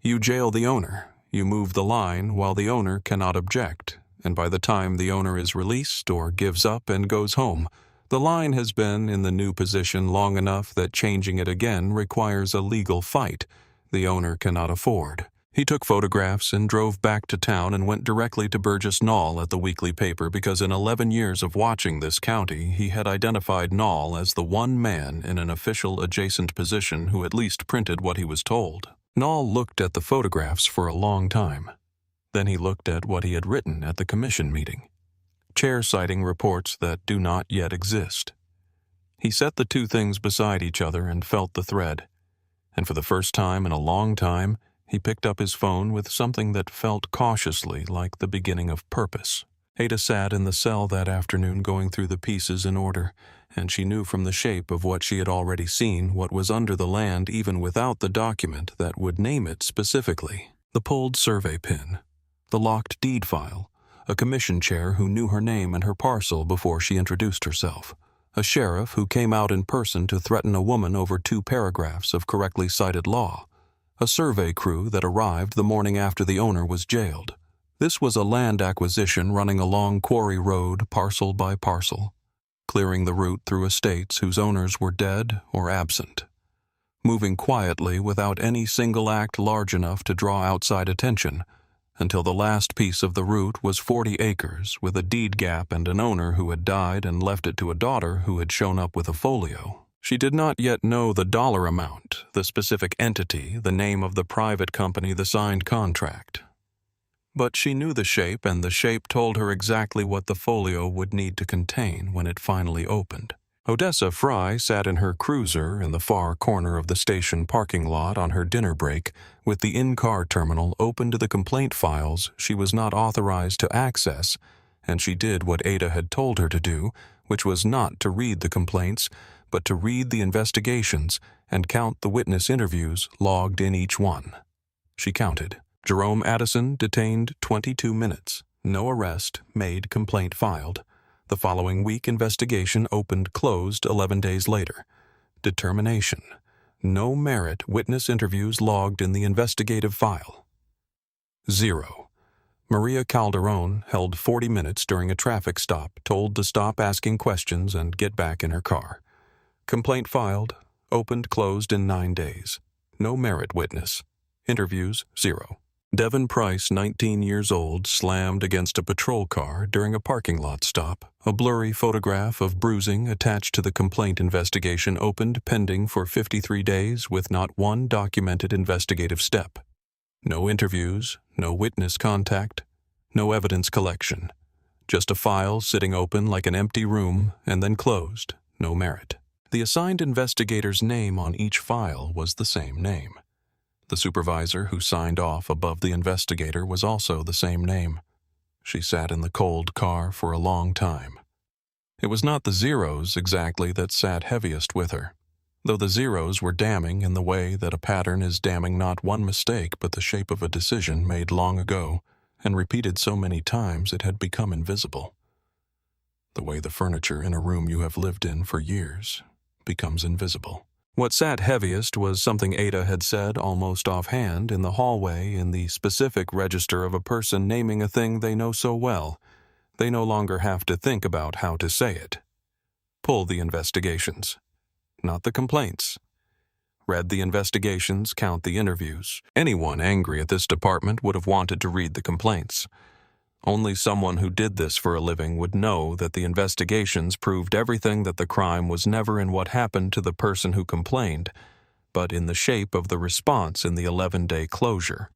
You jail the owner, you move the line while the owner cannot object, and by the time the owner is released or gives up and goes home, the line has been in the new position long enough that changing it again requires a legal fight the owner cannot afford. He took photographs and drove back to town and went directly to Burgess Knoll at the weekly paper because in 11 years of watching this county, he had identified Knoll as the one man in an official adjacent position who at least printed what he was told. Knoll looked at the photographs for a long time. Then he looked at what he had written at the commission meeting. Chair citing reports that do not yet exist. He set the two things beside each other and felt the thread. And for the first time in a long time, he picked up his phone with something that felt cautiously like the beginning of purpose. Ada sat in the cell that afternoon going through the pieces in order, and she knew from the shape of what she had already seen what was under the land even without the document that would name it specifically. The pulled survey pin, the locked deed file, a commission chair who knew her name and her parcel before she introduced herself, a sheriff who came out in person to threaten a woman over 2 paragraphs of correctly cited law, a survey crew that arrived the morning after the owner was jailed. This was a land acquisition running along Quarry Road parcel by parcel, clearing the route through estates whose owners were dead or absent, moving quietly without any single act large enough to draw outside attention, until the last piece of the route was 40 acres with a deed gap and an owner who had died and left it to a daughter who had shown up with a folio. She did not yet know the dollar amount, the specific entity, the name of the private company, the signed contract. But she knew the shape, and the shape told her exactly what the folio would need to contain when it finally opened. Odessa Fry sat in her cruiser in the far corner of the station parking lot on her dinner break, with the in-car terminal open to the complaint files she was not authorized to access, and she did what Ada had told her to do, which was not to read the complaints, but to read the investigations and count the witness interviews logged in each one. She counted. Jerome Addison detained 22 minutes. No arrest, made, complaint filed. The following week, investigation opened, closed 11 days later. Determination. No merit, witness interviews logged in the investigative file. 0. Maria Calderon held 40 minutes during a traffic stop, told to stop asking questions and get back in her car. Complaint filed, opened, closed in 9 days. No merit witness. Interviews, 0. Devin Price, 19 years old, slammed against a patrol car during a parking lot stop. A blurry photograph of bruising attached to the complaint investigation opened, pending for 53 days with not one documented investigative step. No interviews, no witness contact, no evidence collection. Just a file sitting open like an empty room and then closed. No merit. The assigned investigator's name on each file was the same name. The supervisor who signed off above the investigator was also the same name. She sat in the cold car for a long time. It was not the zeros exactly that sat heaviest with her, though the zeros were damning in the way that a pattern is damning not one mistake but the shape of a decision made long ago and repeated so many times it had become invisible. The way the furniture in a room you have lived in for years becomes invisible. What sat heaviest was something Ada had said almost offhand in the hallway in the specific register of a person naming a thing they know so well, they no longer have to think about how to say it. Pull the investigations. Not the complaints. Read the investigations, count the interviews. Anyone angry at this department would have wanted to read the complaints. Only someone who did this for a living would know that the investigations proved everything that the crime was never in what happened to the person who complained, but in the shape of the response in the 11-day closure.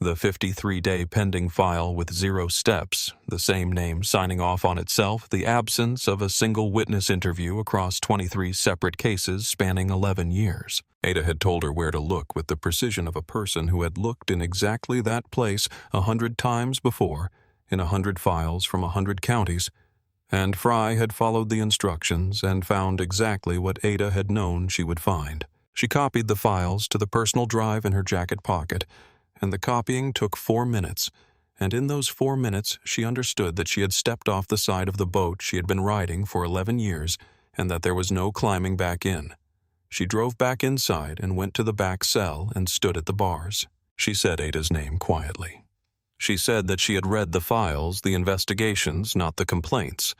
The 53-day pending file with 0 steps, the same name signing off on itself, the absence of a single witness interview across 23 separate cases spanning 11 years. Ada had told her where to look with the precision of a person who had looked in exactly that place 100 times before, in 100 files from 100 counties, and Fry had followed the instructions and found exactly what Ada had known she would find. She copied the files to the personal drive in her jacket pocket, and the copying took 4 minutes, and in those 4 minutes she understood that she had stepped off the side of the boat she had been riding for 11 years and that there was no climbing back in. She drove back inside and went to the back cell and stood at the bars. She said Ada's name quietly. She said that she had read the files, the investigations, not the complaints,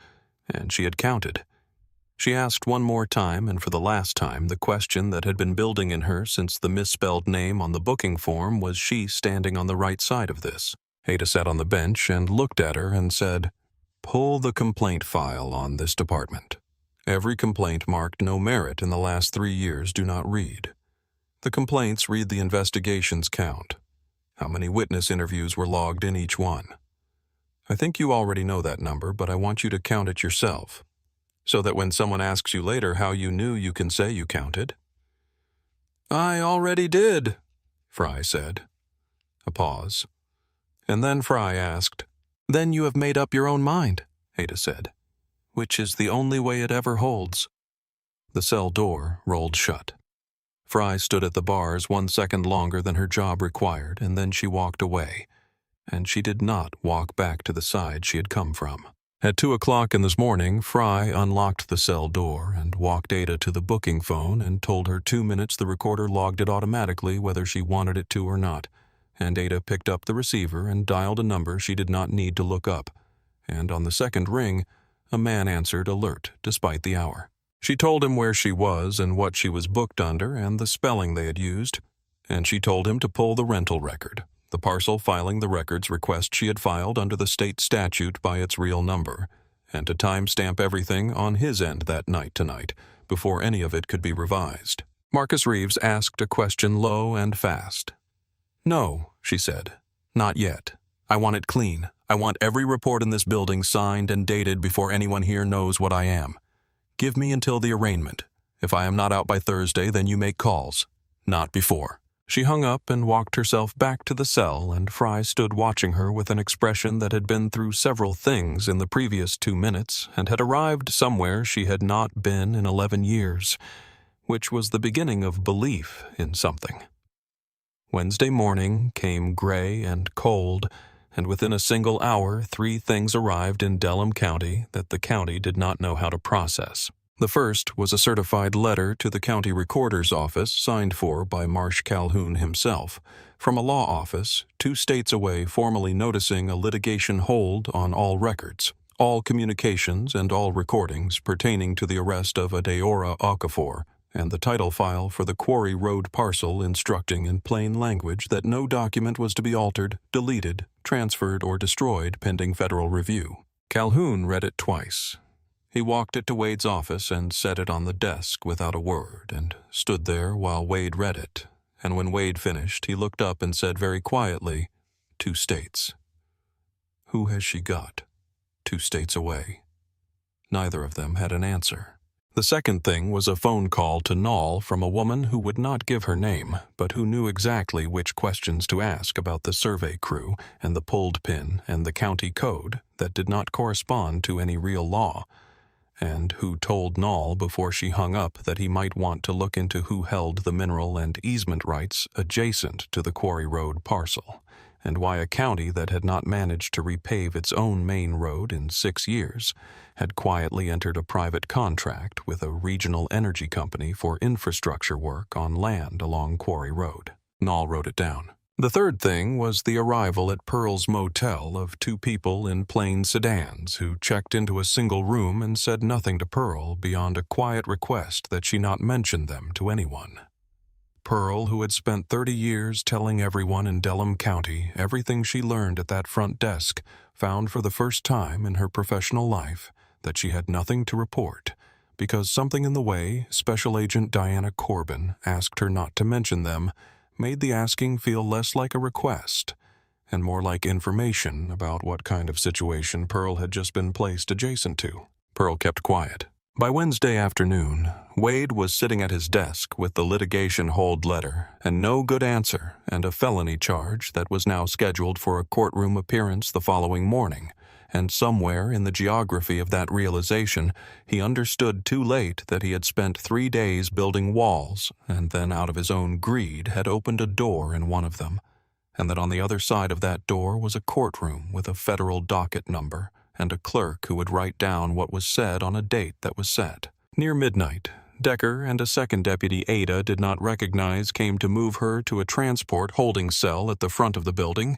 and she had counted. She asked one more time, and for the last time, the question that had been building in her since the misspelled name on the booking form was she standing on the right side of this. Ada sat on the bench and looked at her and said, "Pull the complaint file on this department. Every complaint marked no merit in the last 3 years do not read. The complaints read the investigations count. How many witness interviews were logged in each one? I think you already know that number, but I want you to count it yourself, so that when someone asks you later how you knew, you can say you counted." "I already did," Fry said. A pause. And then Fry asked, "Then you have made up your own mind," Ada said, "which is the only way it ever holds." The cell door rolled shut. Fry stood at the bars 1 second longer than her job required, and then she walked away, and she did not walk back to the side she had come from. At 2 o'clock in this morning, Fry unlocked the cell door and walked Ada to the booking phone and told her 2 minutes the recorder logged it automatically whether she wanted it to or not, and Ada picked up the receiver and dialed a number she did not need to look up, and on the second ring, a man answered alert despite the hour. She told him where she was and what she was booked under and the spelling they had used, and she told him to pull the rental record, the parcel filing the records request she had filed under the state statute by its real number, and to timestamp everything on his end that night tonight, before any of it could be revised. Marcus Reeves asked a question low and fast. "No," she said, "not yet. I want it clean. I want every report in this building signed and dated before anyone here knows what I am. Give me until the arraignment. If I am not out by Thursday, then you make calls. Not before." She hung up and walked herself back to the cell, and Fry stood watching her with an expression that had been through several things in the previous 2 minutes and had arrived somewhere she had not been in 11 years, which was the beginning of belief in something. Wednesday morning came gray and cold, and within a single hour 3 things arrived in Delaware County that the county did not know how to process. The first was a certified letter to the county recorder's office signed for by Marsh Calhoun himself, from a law office 2 states away formally noticing a litigation hold on all records, all communications and all recordings pertaining to the arrest of Adeora Okafor, and the title file for the Quarry Road parcel instructing in plain language that no document was to be altered, deleted, transferred, or destroyed pending federal review. Calhoun read it twice. He walked it to Wade's office and set it on the desk without a word and stood there while Wade read it, and when Wade finished, he looked up and said very quietly, 2 states. Who has she got? 2 states away. Neither of them had an answer. The second thing was a phone call to Nall from a woman who would not give her name, but who knew exactly which questions to ask about the survey crew and the pulled pin and the county code that did not correspond to any real law, and who told Nall before she hung up that he might want to look into who held the mineral and easement rights adjacent to the Quarry Road parcel, and why a county that had not managed to repave its own main road in 6 years had quietly entered a private contract with a regional energy company for infrastructure work on land along Quarry Road. Nall wrote it down. The third thing was the arrival at Pearl's motel of 2 people in plain sedans who checked into a single room and said nothing to Pearl beyond a quiet request that she not mention them to anyone. Pearl, who had spent 30 years telling everyone in Delaware County everything she learned at that front desk, found for the first time in her professional life that she had nothing to report, because something in the way Special Agent Diana Corbin asked her not to mention them made the asking feel less like a request and more like information about what kind of situation Pearl had just been placed adjacent to. Pearl kept quiet. By Wednesday afternoon, Wade was sitting at his desk with the litigation hold letter and no good answer and a felony charge that was now scheduled for a courtroom appearance the following morning, and somewhere in the geography of that realization, he understood too late that he had spent 3 days building walls and then out of his own greed had opened a door in one of them, and that on the other side of that door was a courtroom with a federal docket number and a clerk who would write down what was said on a date that was set. Near midnight, Decker and a second deputy Ada did not recognize came to move her to a transport holding cell at the front of the building,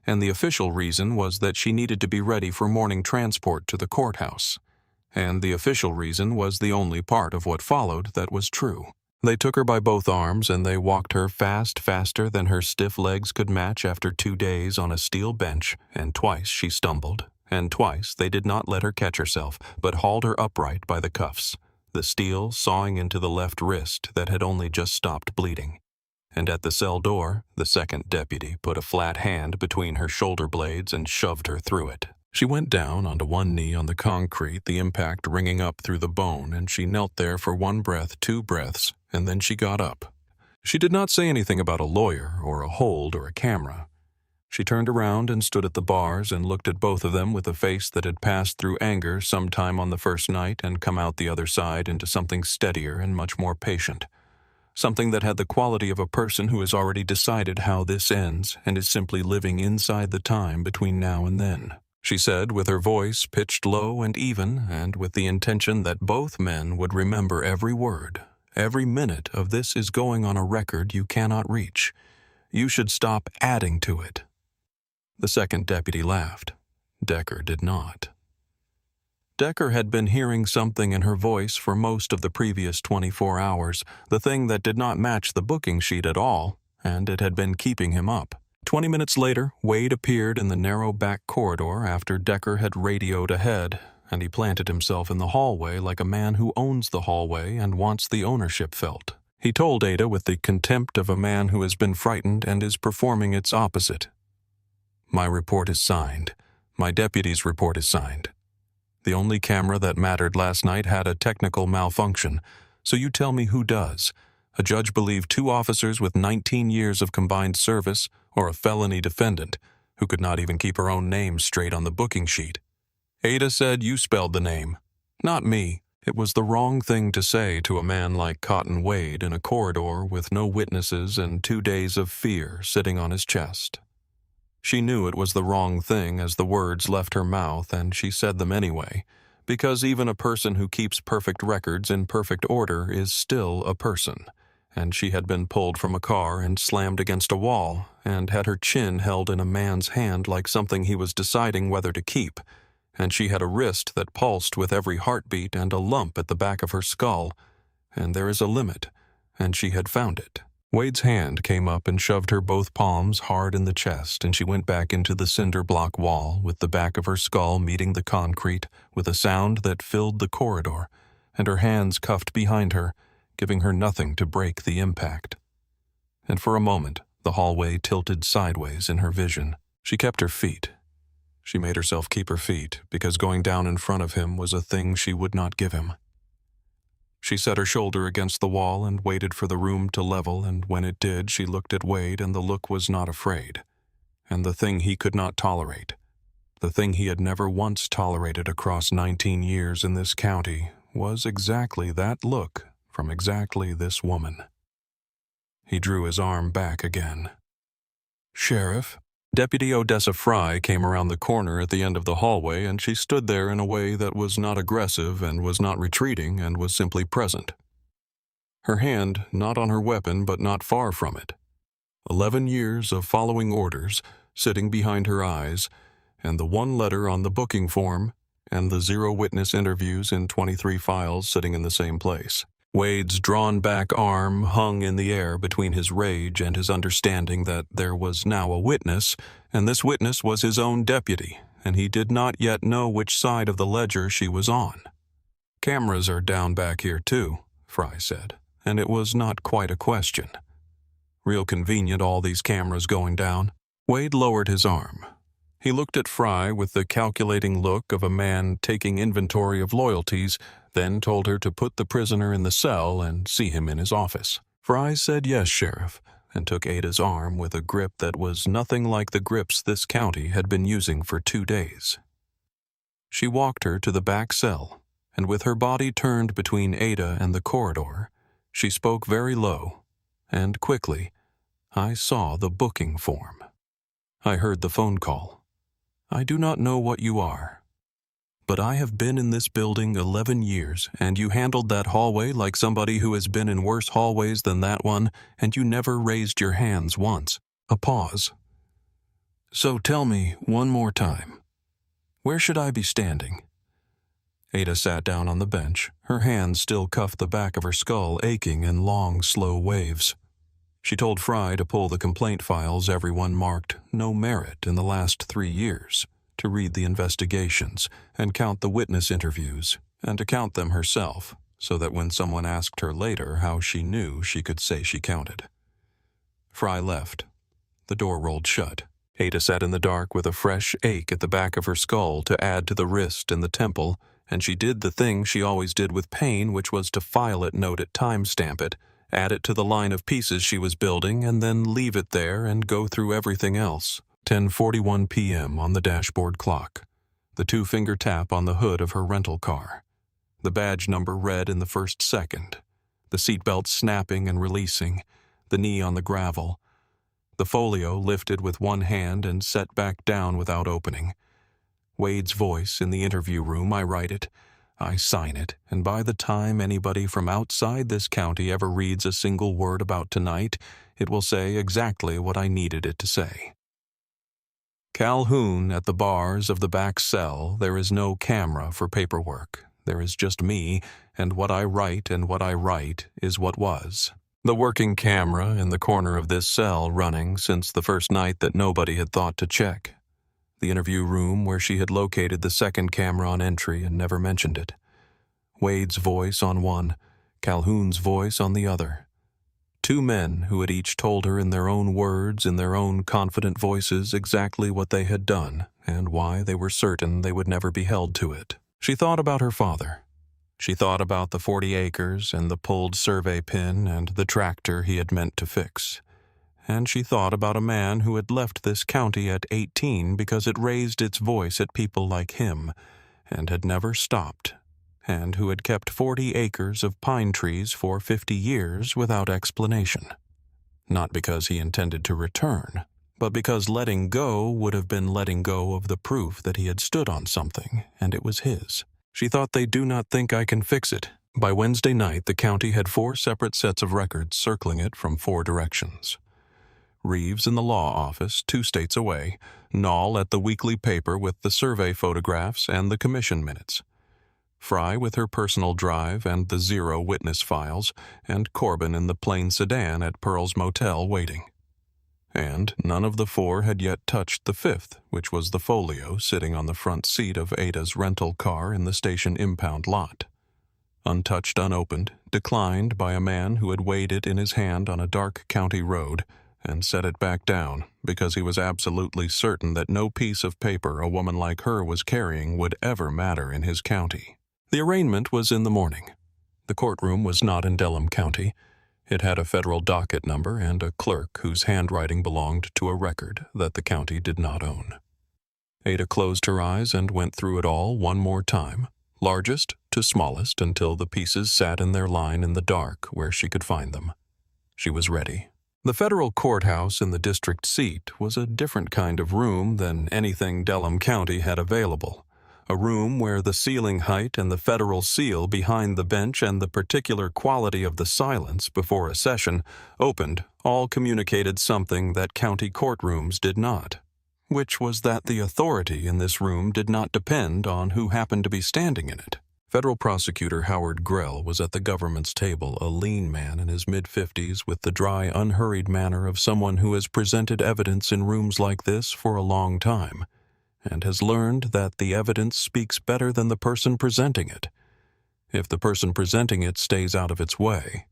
and the official reason was that she needed to be ready for morning transport to the courthouse. And the official reason was the only part of what followed that was true. They took her by both arms and they walked her faster than her stiff legs could match after 2 days on a steel bench, and twice she stumbled. And twice they did not let her catch herself, but hauled her upright by the cuffs, the steel sawing into the left wrist that had only just stopped bleeding. And at the cell door, the second deputy put a flat hand between her shoulder blades and shoved her through it. She went down onto one knee on the concrete, the impact ringing up through the bone, and she knelt there for 1 breath, 2 breaths, and then she got up. She did not say anything about a lawyer or a hold or a camera. She turned around and stood at the bars and looked at both of them with a face that had passed through anger sometime on the first night and come out the other side into something steadier and much more patient. Something that had the quality of a person who has already decided how this ends and is simply living inside the time between now and then. She said with her voice pitched low and even, and with the intention that both men would remember every word. Every minute of this is going on a record you cannot reach. You should stop adding to it. The second deputy laughed. Decker did not. Decker had been hearing something in her voice for most of the previous 24 hours, the thing that did not match the booking sheet at all, and it had been keeping him up. 20 minutes later, Wade appeared in the narrow back corridor after Decker had radioed ahead, and he planted himself in the hallway like a man who owns the hallway and wants the ownership felt. He told Ada with the contempt of a man who has been frightened and is performing its opposite. My report is signed. My deputy's report is signed. The only camera that mattered last night had a technical malfunction, so you tell me who does. A judge believed 2 officers with 19 years of combined service, or a felony defendant, who could not even keep her own name straight on the booking sheet. Ada said you spelled the name. Not me. It was the wrong thing to say to a man like Cotton Wade in a corridor with no witnesses and 2 days of fear sitting on his chest. She knew it was the wrong thing as the words left her mouth, and she said them anyway, because even a person who keeps perfect records in perfect order is still a person, and she had been pulled from a car and slammed against a wall, and had her chin held in a man's hand like something he was deciding whether to keep, and she had a wrist that pulsed with every heartbeat and a lump at the back of her skull, and there is a limit, and she had found it. Wade's hand came up and shoved her both palms hard in the chest, and she went back into the cinder block wall with the back of her skull meeting the concrete with a sound that filled the corridor, and her hands cuffed behind her, giving her nothing to break the impact. And for a moment, the hallway tilted sideways in her vision. She kept her feet. She made herself keep her feet because going down in front of him was a thing she would not give him. She set her shoulder against the wall and waited for the room to level, and when it did, she looked at Wade, and the look was not afraid. And the thing he could not tolerate, the thing he had never once tolerated across 19 years in this county, was exactly that look from exactly this woman. He drew his arm back again. "Sheriff?" Deputy Odessa Fry came around the corner at the end of the hallway, and she stood there in a way that was not aggressive and was not retreating and was simply present. Her hand not on her weapon but not far from it. 11 years of following orders sitting behind her eyes, and the 1 letter on the booking form, and the 0 witness interviews in 23 files sitting in the same place. Wade's drawn-back arm hung in the air between his rage and his understanding that there was now a witness, and this witness was his own deputy, and he did not yet know which side of the ledger she was on. "Cameras are down back here, too," Fry said, and it was not quite a question. "Real convenient, all these cameras going down." Wade lowered his arm. He looked at Fry with the calculating look of a man taking inventory of loyalties, then told her to put the prisoner in the cell and see him in his office. Fry said yes, Sheriff, and took Ada's arm with a grip that was nothing like the grips this county had been using for 2 days. She walked her to the back cell, and with her body turned between Ada and the corridor, she spoke very low, and quickly, I saw the booking form. I heard the phone call. I do not know what you are, but I have been in this building 11 years, and you handled that hallway like somebody who has been in worse hallways than that one, and you never raised your hands once. A pause. So tell me one more time, where should I be standing? Ada sat down on the bench, her hands still cuffed the back of her skull, aching in long, slow waves. She told Fry to pull the complaint files everyone marked no merit in the last 3 years, to read the investigations and count the witness interviews, and to count them herself, so that when someone asked her later how she knew, she could say she counted. Fry left. The door rolled shut. Ada sat in the dark with a fresh ache at the back of her skull to add to the wrist and the temple, and she did the thing she always did with pain, which was to file it, note it, timestamp it, add it to the line of pieces she was building, and then leave it there and go through everything else. 10:41 p.m. on the dashboard clock. The 2-finger tap on the hood of her rental car. The badge number read in the first second. The seatbelt snapping and releasing. The knee on the gravel. The folio lifted with one hand and set back down without opening. Wade's voice in the interview room. I write it. I sign it, and by the time anybody from outside this county ever reads a single word about tonight, it will say exactly what I needed it to say. Calhoun at the bars of the back cell. There is no camera for paperwork. There is just me, and what I write, and what I write is what was. The working camera in the corner of this cell running since the first night that nobody had thought to check. The interview room where she had located the second camera on entry and never mentioned it. Wade's voice on one, Calhoun's voice on the other. 2 men who had each told her in their own words, in their own confident voices, exactly what they had done and why they were certain they would never be held to it. She thought about her father. She thought about the 40 acres and the pulled survey pin and the tractor he had meant to fix. And she thought about a man who had left this county at 18 because it raised its voice at people like him, and had never stopped, and who had kept 40 acres of pine trees for 50 years without explanation. Not because he intended to return, but because letting go would have been letting go of the proof that he had stood on something, and it was his. She thought, they do not think I can fix it. By Wednesday night, the county had 4 separate sets of records circling it from 4 directions. Reeves in the law office 2 states away, Nall at the weekly paper with the survey photographs and the commission minutes, Fry with her personal drive and the 0 witness files, and Corbin in the plain sedan at Pearl's motel waiting. And none of the 4 had yet touched the 5th, which was the folio sitting on the front seat of Ada's rental car in the station impound lot. Untouched, unopened, declined by a man who had weighed it in his hand on a dark county road, and set it back down because he was absolutely certain that no piece of paper a woman like her was carrying would ever matter in his county. The arraignment was in the morning. The courtroom was not in Delaware County. It had a federal docket number and a clerk whose handwriting belonged to a record that the county did not own. Ada closed her eyes and went through it all one more time, largest to smallest, until the pieces sat in their line in the dark where she could find them. She was ready. The federal courthouse in the district seat was a different kind of room than anything Delaware County had available. A room where the ceiling height and the federal seal behind the bench and the particular quality of the silence before a session opened all communicated something that county courtrooms did not, which was that the authority in this room did not depend on who happened to be standing in it. Federal Prosecutor Howard Grell was at the government's table, a lean man in his mid-50s with the dry, unhurried manner of someone who has presented evidence in rooms like this for a long time, and has learned that the evidence speaks better than the person presenting it, if the person presenting it stays out of its way.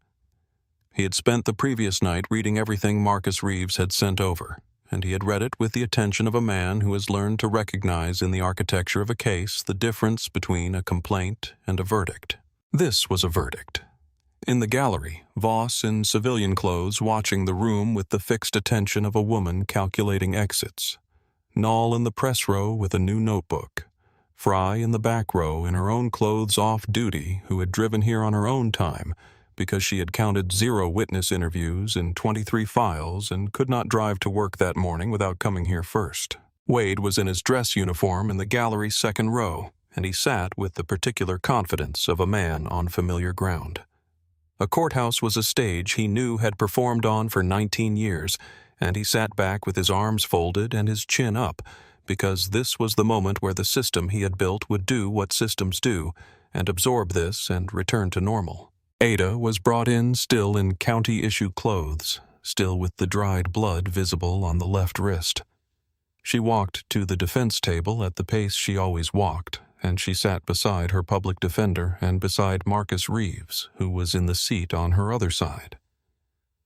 He had spent the previous night reading everything Marcus Reeves had sent over, and he had read it with the attention of a man who has learned to recognize in the architecture of a case the difference between a complaint and a verdict. This was a verdict. In the gallery, Voss in civilian clothes watching the room with the fixed attention of a woman calculating exits. Null in the press row with a new notebook. Fry in the back row in her own clothes off duty, who had driven here on her own time because she had counted 0 witness interviews in 23 files and could not drive to work that morning without coming here first. Wade was in his dress uniform in the gallery's second row, and he sat with the particular confidence of a man on familiar ground. A courthouse was a stage he knew had performed on for 19 years, and he sat back with his arms folded and his chin up, because this was the moment where the system he had built would do what systems do, and absorb this and return to normal. Ada was brought in still in county-issue clothes, still with the dried blood visible on the left wrist. She walked to the defense table at the pace she always walked, and she sat beside her public defender and beside Marcus Reeves, who was in the seat on her other side.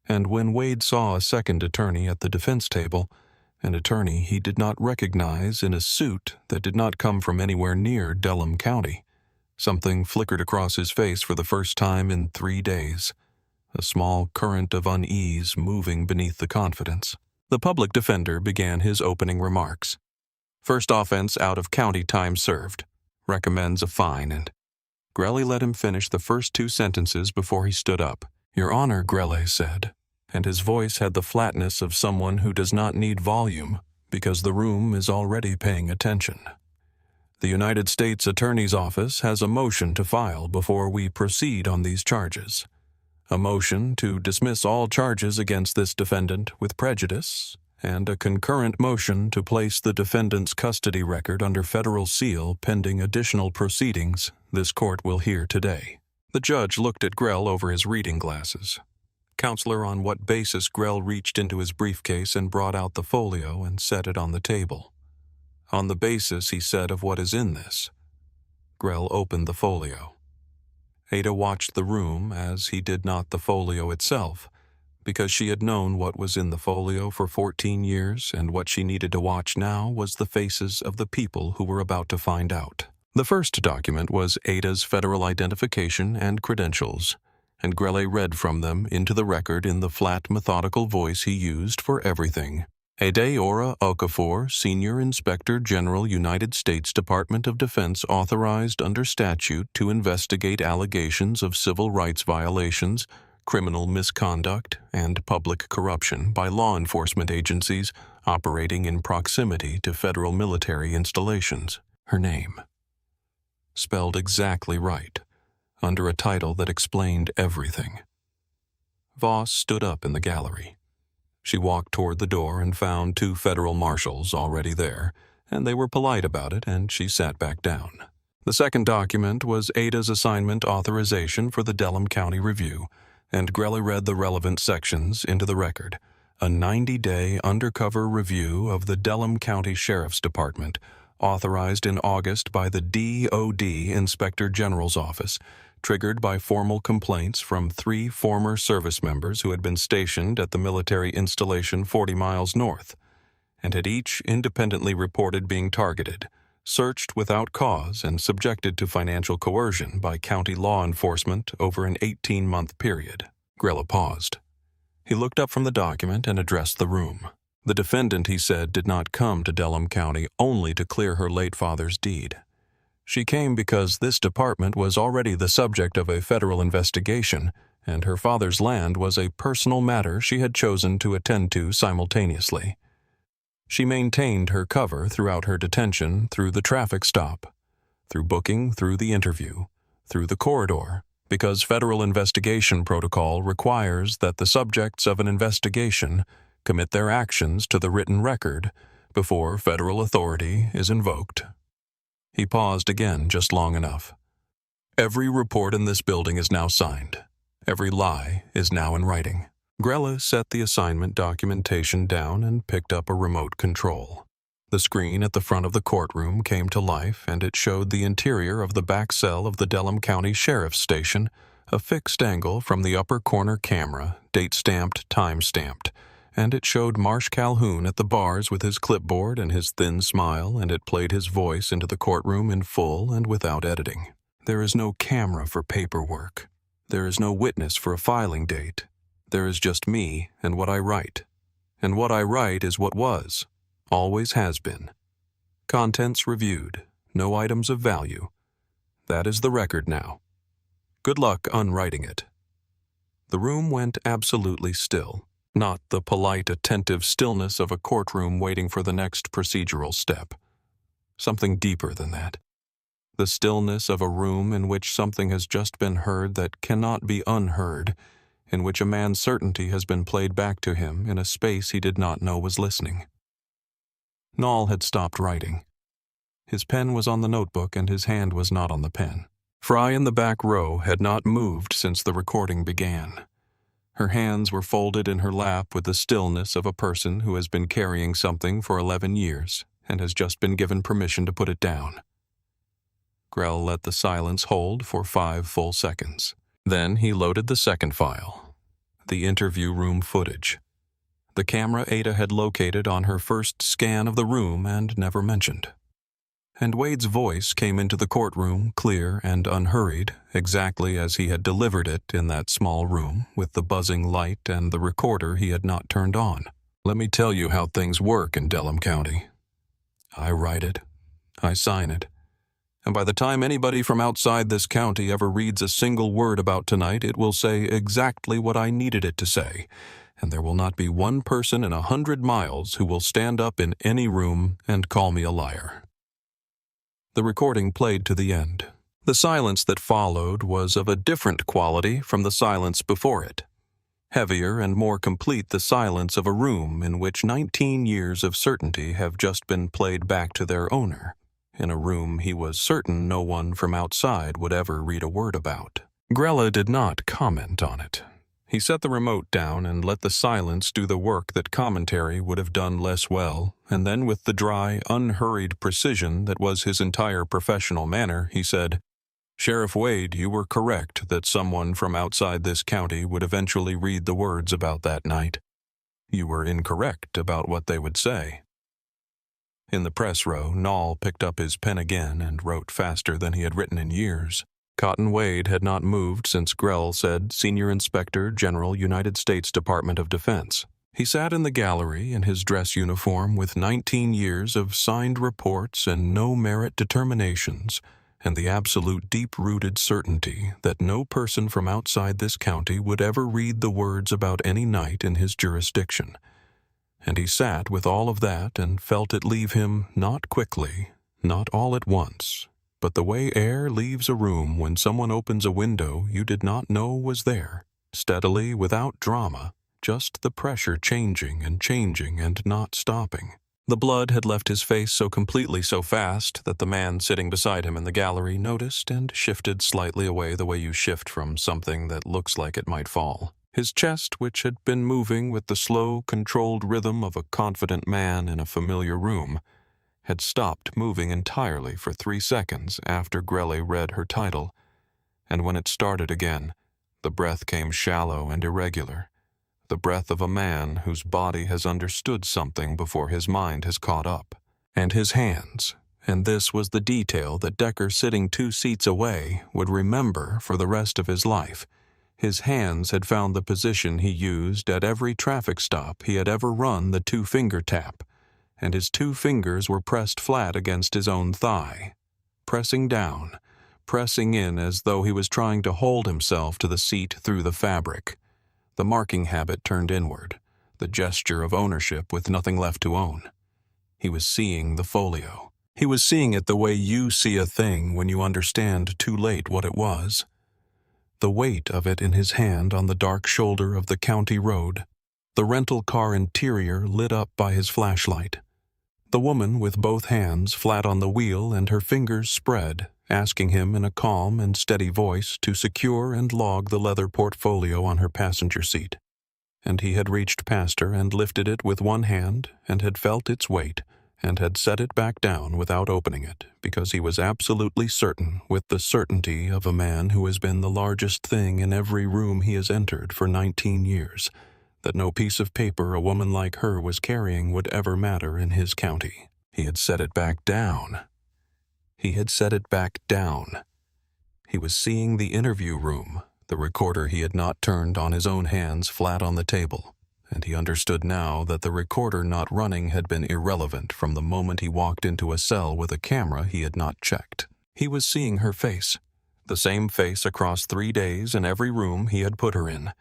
And when Wade saw a second attorney at the defense table, an attorney he did not recognize in a suit that did not come from anywhere near Delaware County, something flickered across his face for the first time in 3 days, a small current of unease moving beneath the confidence. The public defender began his opening remarks. First offense out of county time served. Recommends a fine, and Grelle let him finish the first 2 sentences before he stood up. Your Honor, Grelle said, and his voice had the flatness of someone who does not need volume because the room is already paying attention. The United States Attorney's Office has a motion to file before we proceed on these charges. A motion to dismiss all charges against this defendant with prejudice, and a concurrent motion to place the defendant's custody record under federal seal pending additional proceedings this court will hear today. The judge looked at Grelle over his reading glasses. Counselor, on what basis Grelle reached into his briefcase and brought out the folio and set it on the table. On the basis, he said, of what is in this. Grelle opened the folio. Ada watched the room as he did not the folio itself, because she had known what was in the folio for 14 years, and what she needed to watch now was the faces of the people who were about to find out. The first document was Ada's federal identification and credentials, and Grelle read from them into the record in the flat, methodical voice he used for everything. Ade Ora Okafor, Senior Inspector General, United States Department of Defense, authorized under statute to investigate allegations of civil rights violations, criminal misconduct, and public corruption by law enforcement agencies operating in proximity to federal military installations. Her name. Spelled exactly right, under a title that explained everything. Voss stood up in the gallery. She walked toward the door and found 2 federal marshals already there, and they were polite about it, and she sat back down. The second document was Ada's assignment authorization for the Delaware County Review, and Grelle read the relevant sections into the record. A 90-day undercover review of the Delaware County Sheriff's Department, authorized in August by the DOD Inspector General's Office, triggered by formal complaints from 3 former service members who had been stationed at the military installation 40 miles north, and had each independently reported being targeted, searched without cause, and subjected to financial coercion by county law enforcement over an 18-month period. Grelle paused. He looked up from the document and addressed the room. The defendant, he said, did not come to Delaware County only to clear her late father's deed. She came because this department was already the subject of a federal investigation, and her father's land was a personal matter she had chosen to attend to simultaneously. She maintained her cover throughout her detention, through the traffic stop, through booking, through the interview, through the corridor, because federal investigation protocol requires that the subjects of an investigation commit their actions to the written record before federal authority is invoked. He paused again just long enough. Every report in this building is now signed. Every lie is now in writing. Grelle set the assignment documentation down and picked up a remote control. The screen at the front of the courtroom came to life, and it showed the interior of the back cell of the Delaware County Sheriff's Station, a fixed angle from the upper corner camera, date-stamped, time-stamped, and it showed Marsh Calhoun at the bars with his clipboard and his thin smile, and it played his voice into the courtroom in full and without editing. There is no camera for paperwork. There is no witness for a filing date. There is just me and what I write. And what I write is what was, always has been. Contents reviewed, no items of value. That is the record now. Good luck unwriting it. The room went absolutely still, not the polite, attentive stillness of a courtroom waiting for the next procedural step. Something deeper than that. The stillness of a room in which something has just been heard that cannot be unheard, in which a man's certainty has been played back to him in a space he did not know was listening. Noll had stopped writing. His pen was on the notebook and his hand was not on the pen. Fry in the back row had not moved since the recording began. Her hands were folded in her lap with the stillness of a person who has been carrying something for 11 years and has just been given permission to put it down. Grell let the silence hold for 5 full seconds. Then he loaded the second file, the interview room footage. The camera Ada had located on her first scan of the room and never mentioned. And Wade's voice came into the courtroom clear and unhurried, exactly as he had delivered it in that small room with the buzzing light and the recorder he had not turned on. Let me tell you how things work in Delham County. I write it. I sign it. And by the time anybody from outside this county ever reads a single word about tonight, it will say exactly what I needed it to say, and there will not be one person in 100 miles who will stand up in any room and call me a liar. The recording played to the end. The silence that followed was of a different quality from the silence before it. Heavier and more complete the silence of a room in which 19 years of certainty have just been played back to their owner, in a room he was certain no one from outside would ever read a word about. Grella did not comment on it. He set the remote down and let the silence do the work that commentary would have done less well, and then with the dry, unhurried precision that was his entire professional manner, he said, "Sheriff Wade, you were correct that someone from outside this county would eventually read the words about that night. You were incorrect about what they would say." In the press row, Noll picked up his pen again and wrote faster than he had written in years. Cotton Wade had not moved since Grell said Senior Inspector General, United States Department of Defense. He sat in the gallery in his dress uniform with 19 years of signed reports and no merit determinations, and the absolute deep-rooted certainty that no person from outside this county would ever read the words about any night in his jurisdiction. And he sat with all of that and felt it leave him not quickly, not all at once, but the way air leaves a room when someone opens a window you did not know was there, steadily, without drama, just the pressure changing and not stopping. The blood had left his face so completely so fast that the man sitting beside him in the gallery noticed and shifted slightly away the way you shift from something that looks like it might fall. His chest, which had been moving with the slow, controlled rhythm of a confident man in a familiar room, had stopped moving entirely for 3 seconds after Grelle read her title, and when it started again, the breath came shallow and irregular, the breath of a man whose body has understood something before his mind has caught up. And his hands, and this was the detail that Decker, sitting 2 seats away, would remember for the rest of his life. His hands had found the position he used at every traffic stop he had ever run the 2-finger tap, and his 2 fingers were pressed flat against his own thigh, pressing down, pressing in as though he was trying to hold himself to the seat through the fabric. The marking habit turned inward, the gesture of ownership with nothing left to own. He was seeing the folio. He was seeing it the way you see a thing when you understand too late what it was. The weight of it in his hand on the dark shoulder of the county road, the rental car interior lit up by his flashlight. The woman with both hands flat on the wheel and her fingers spread, asking him in a calm and steady voice to secure and log the leather portfolio on her passenger seat. And he had reached past her and lifted it with one hand and had felt its weight and had set it back down without opening it, because he was absolutely certain, with the certainty of a man who has been the largest thing in every room he has entered for 19 years, that no piece of paper a woman like her was carrying would ever matter in his county. He had set it back down. He had set it back down. He was seeing the interview room, the recorder he had not turned on his own hands flat on the table, and he understood now that the recorder not running had been irrelevant from the moment he walked into a cell with a camera he had not checked. He was seeing her face, the same face across 3 days in every room he had put her in,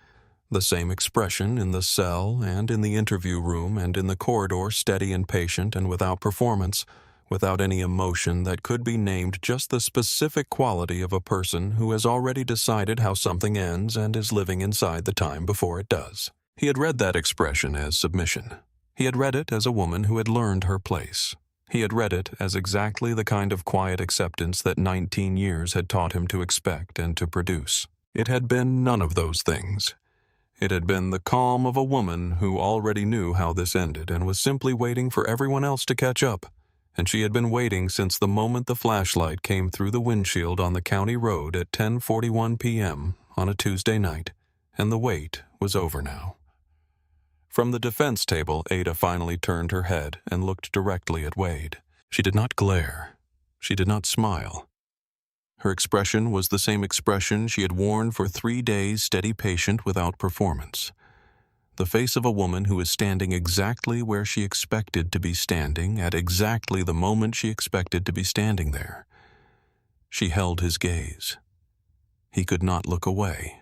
the same expression in the cell and in the interview room and in the corridor, steady and patient and without performance, without any emotion that could be named, just the specific quality of a person who has already decided how something ends and is living inside the time before it does. He had read that expression as submission. He had read it as a woman who had learned her place. He had read it as exactly the kind of quiet acceptance that 19 years had taught him to expect and to produce. It had been none of those things. It had been the calm of a woman who already knew how this ended and was simply waiting for everyone else to catch up. And she had been waiting since the moment the flashlight came through the windshield on the county road at 10:41 p.m. on a Tuesday night, and the wait was over now. From the defense table, Ada finally turned her head and looked directly at Wade. She did not glare. She did not smile. Her expression was the same expression she had worn for 3 days, steady, patient, without performance. The face of a woman who is standing exactly where she expected to be standing at exactly the moment she expected to be standing there. She held his gaze. He could not look away.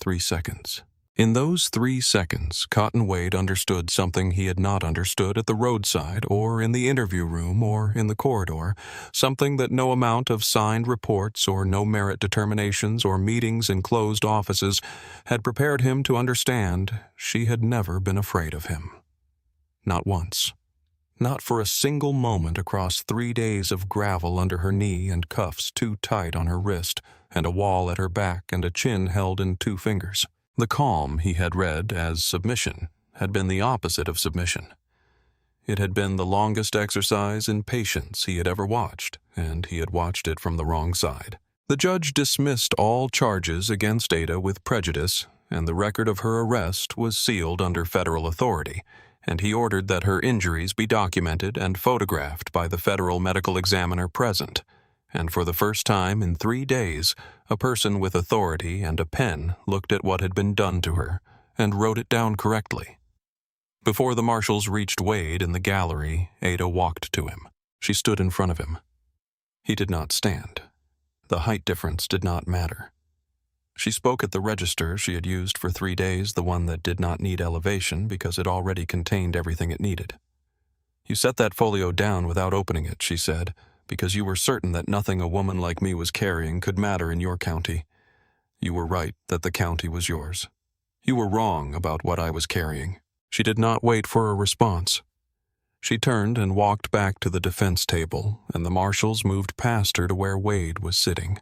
3 seconds. In those 3 seconds, Cotton Wade understood something he had not understood at the roadside or in the interview room or in the corridor, something that no amount of signed reports or no merit determinations or meetings in closed offices had prepared him to understand. She had never been afraid of him. Not once. Not for a single moment across 3 days of gravel under her knee and cuffs too tight on her wrist and a wall at her back and a chin held in 2 fingers. The calm he had read as submission had been the opposite of submission. It had been the longest exercise in patience he had ever watched, and he had watched it from the wrong side. The judge dismissed all charges against Ada with prejudice, and the record of her arrest was sealed under federal authority, and he ordered that her injuries be documented and photographed by the federal medical examiner present. And for the first time in 3 days, a person with authority and a pen looked at what had been done to her and wrote it down correctly. Before the marshals reached Wade in the gallery, Ada walked to him. She stood in front of him. He did not stand. The height difference did not matter. She spoke at the register she had used for 3 days, the one that did not need elevation because it already contained everything it needed. "You set that folio down without opening it," she said, "because you were certain that nothing a woman like me was carrying could matter in your county. You were right that the county was yours. You were wrong about what I was carrying." She did not wait for a response. She turned and walked back to the defense table, and the marshals moved past her to where Wade was sitting.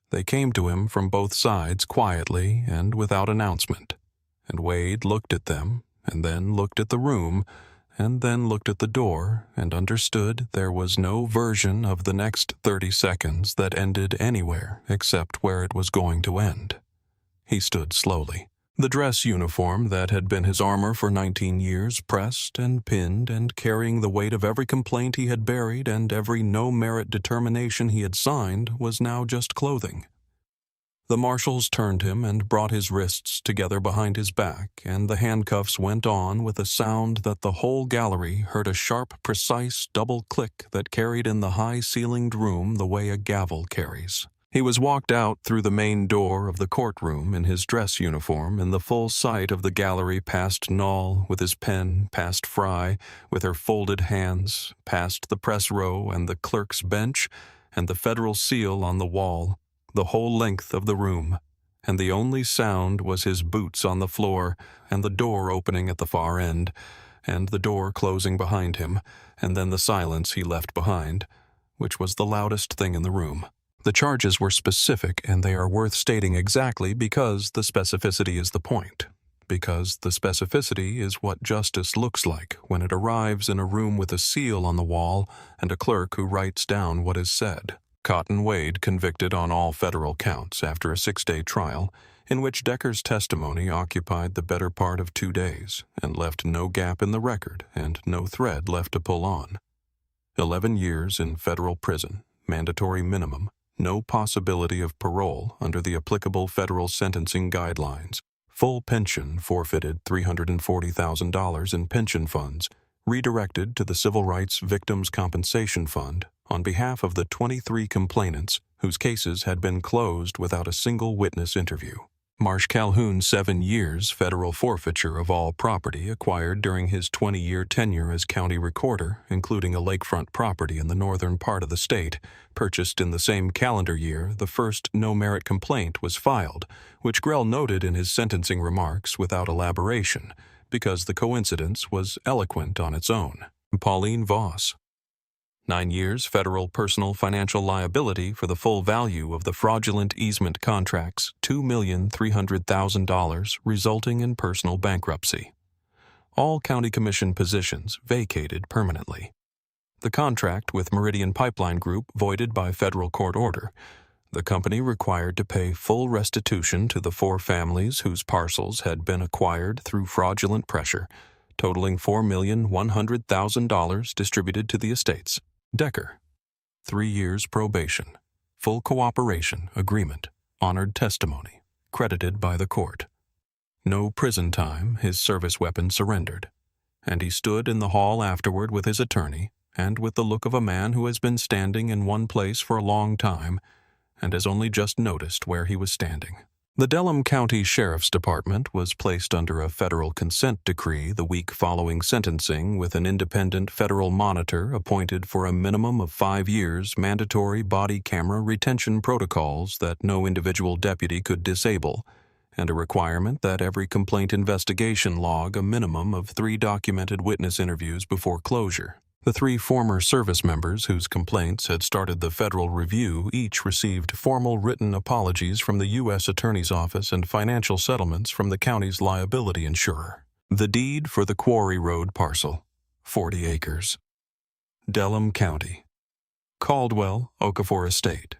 They came to him from both sides quietly and without announcement, and Wade looked at them, and then looked at the room, and then looked at the door and understood there was no version of the next 30 seconds that ended anywhere except where it was going to end. He stood slowly. The dress uniform that had been his armor for 19 years, pressed and pinned and carrying the weight of every complaint he had buried and every no-merit determination he had signed, was now just clothing. The marshals turned him and brought his wrists together behind his back, and the handcuffs went on with a sound that the whole gallery heard, a sharp, precise double click that carried in the high-ceilinged room the way a gavel carries. He was walked out through the main door of the courtroom in his dress uniform in the full sight of the gallery, past Null with his pen, past Fry with her folded hands, past the press row and the clerk's bench and the federal seal on the wall, the whole length of the room, and the only sound was his boots on the floor and the door opening at the far end, and the door closing behind him, and then the silence he left behind, which was the loudest thing in the room. The charges were specific, and they are worth stating exactly because the specificity is the point. Because the specificity is what justice looks like when it arrives in a room with a seal on the wall and a clerk who writes down what is said. Cotton Wade, convicted on all federal counts after a 6-day trial, in which Decker's testimony occupied the better part of 2 days and left no gap in the record and no thread left to pull on. 11 years in federal prison, mandatory minimum, no possibility of parole under the applicable federal sentencing guidelines, full pension forfeited $340,000 in pension funds, redirected to the Civil Rights Victims' Compensation Fund on behalf of the 23 complainants whose cases had been closed without a single witness interview. Marsh Calhoun's 7 years federal forfeiture of all property acquired during his 20-year tenure as county recorder, including a lakefront property in the northern part of the state, purchased in the same calendar year the first no-merit complaint was filed, which Grell noted in his sentencing remarks without elaboration, because the coincidence was eloquent on its own. Pauline Voss. 9 years federal personal financial liability for the full value of the fraudulent easement contracts, $2,300,000, resulting in personal bankruptcy. All county commission positions vacated permanently. The contract with Meridian Pipeline Group voided by federal court order. The company required to pay full restitution to the 4 families whose parcels had been acquired through fraudulent pressure, totaling $4,100,000 distributed to the estates. Decker. 3 years probation. Full cooperation agreement. Honored testimony. Credited by the court. No prison time, his service weapon surrendered. And he stood in the hall afterward with his attorney, and with the look of a man who has been standing in one place for a long time, and has only just noticed where he was standing. The Delaware County Sheriff's Department was placed under a federal consent decree the week following sentencing with an independent federal monitor appointed for a minimum of 5 years mandatory body camera retention protocols that no individual deputy could disable, and a requirement that every complaint investigation log a minimum of 3 documented witness interviews before closure. The 3 former service members whose complaints had started the federal review each received formal written apologies from the U.S. Attorney's Office and financial settlements from the county's liability insurer. The deed for the Quarry Road parcel, 40 acres. Delaware County. Caldwell, Okafor Estate.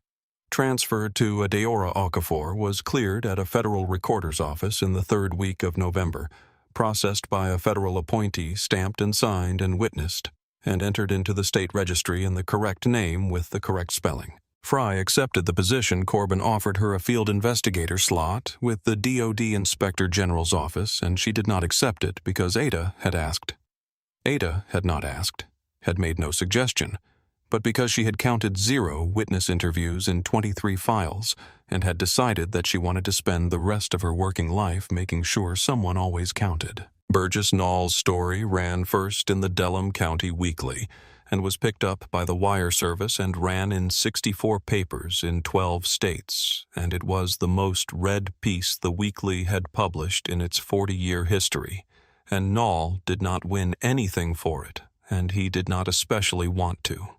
Transfer to Adeora Okafor was cleared at a federal recorder's office in the 3rd week of November, processed by a federal appointee stamped and signed and witnessed, and entered into the state registry in the correct name with the correct spelling. Fry accepted the position Corbin offered her a field investigator slot with the DOD Inspector General's office, and she did not accept it because Ada had asked. Ada had not asked, had made no suggestion, but because she had counted 0 witness interviews in 23 files and had decided that she wanted to spend the rest of her working life making sure someone always counted. Burgess Knoll's story ran first in the Delaware County Weekly and was picked up by the wire service and ran in 64 papers in 12 states, and it was the most read piece the Weekly had published in its 40-year history, and Knoll did not win anything for it, and he did not especially want to.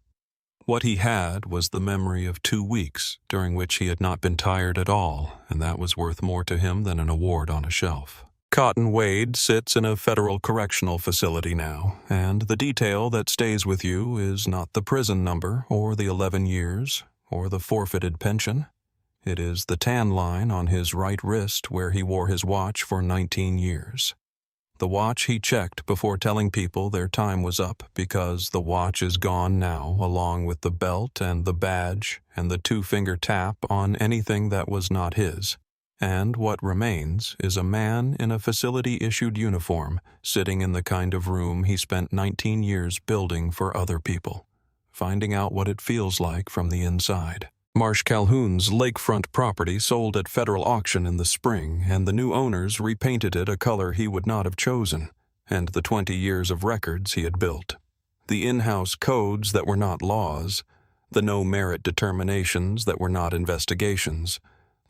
What he had was the memory of 2 weeks during which he had not been tired at all, and that was worth more to him than an award on a shelf. Cotton Wade sits in a federal correctional facility now, and the detail that stays with you is not the prison number or the 11 years or the forfeited pension. It is the tan line on his right wrist where he wore his watch for 19 years. The watch he checked before telling people their time was up because the watch is gone now, along with the belt and the badge and the 2-finger tap on anything that was not his. And what remains is a man in a facility-issued uniform sitting in the kind of room he spent 19 years building for other people, finding out what it feels like from the inside. Marsh Calhoun's lakefront property sold at federal auction in the spring, and the new owners repainted it a color he would not have chosen, and the 20 years of records he had built. The in-house codes that were not laws, the no-merit determinations that were not investigations,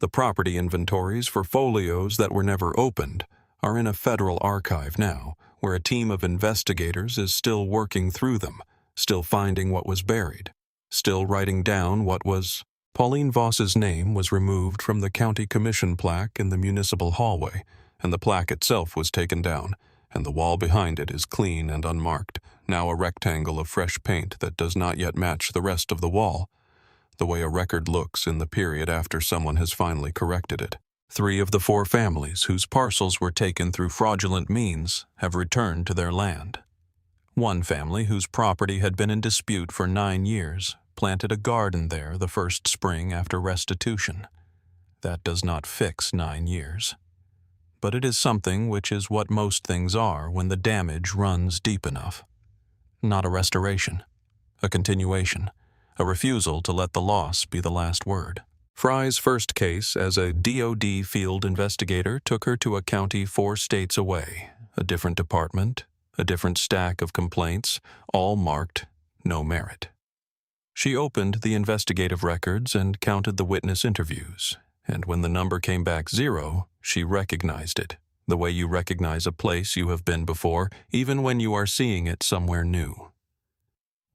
the property inventories for folios that were never opened are in a federal archive now, where a team of investigators is still working through them, still finding what was buried, still writing down what was. Pauline Voss's name was removed from the county commission plaque in the municipal hallway, and the plaque itself was taken down, and the wall behind it is clean and unmarked, now a rectangle of fresh paint that does not yet match the rest of the wall, the way a record looks in the period after someone has finally corrected it. 3 of the 4 families whose parcels were taken through fraudulent means have returned to their land. 1 family whose property had been in dispute for 9 years planted a garden there the first spring after restitution. That does not fix 9 years. But it is something which is what most things are when the damage runs deep enough. Not a restoration, a continuation, a refusal to let the loss be the last word. Fry's first case as a DOD field investigator took her to a county 4 states away, a different department, a different stack of complaints, all marked no merit. She opened the investigative records and counted the witness interviews, and when the number came back 0, she recognized it, the way you recognize a place you have been before, even when you are seeing it somewhere new.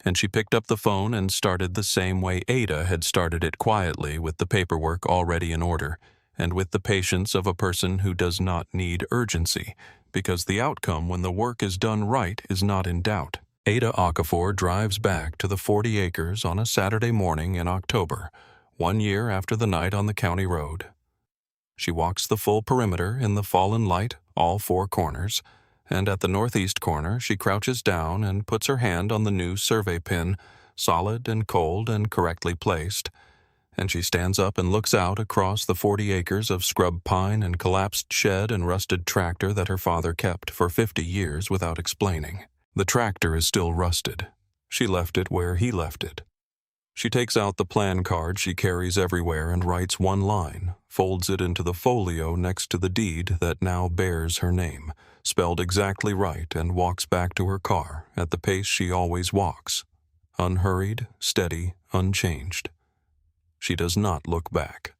And she picked up the phone and started the same way Ada had started it, quietly, with the paperwork already in order, and with the patience of a person who does not need urgency, because the outcome when the work is done right is not in doubt. Ada Okafor drives back to the 40 acres on a Saturday morning in October, 1 year after the night on the county road. She walks the full perimeter in the fallen light, all 4 corners, and at the northeast corner she crouches down and puts her hand on the new survey pin, solid and cold and correctly placed, and she stands up and looks out across the 40 acres of scrub pine and collapsed shed and rusted tractor that her father kept for 50 years without explaining. The tractor is still rusted. She left it where he left it. She takes out the plan card she carries everywhere and writes 1 line, folds it into the folio next to the deed that now bears her name, spelled exactly right, and walks back to her car at the pace she always walks, unhurried, steady, unchanged. She does not look back.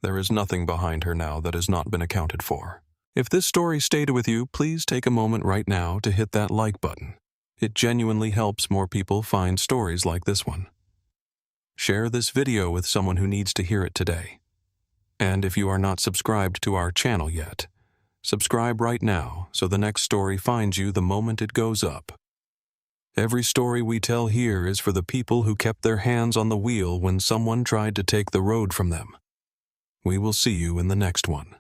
There is nothing behind her now that has not been accounted for. If this story stayed with you, please take a moment right now to hit that like button. It genuinely helps more people find stories like this one. Share this video with someone who needs to hear it today. And if you are not subscribed to our channel yet, subscribe right now so the next story finds you the moment it goes up. Every story we tell here is for the people who kept their hands on the wheel when someone tried to take the road from them. We will see you in the next one.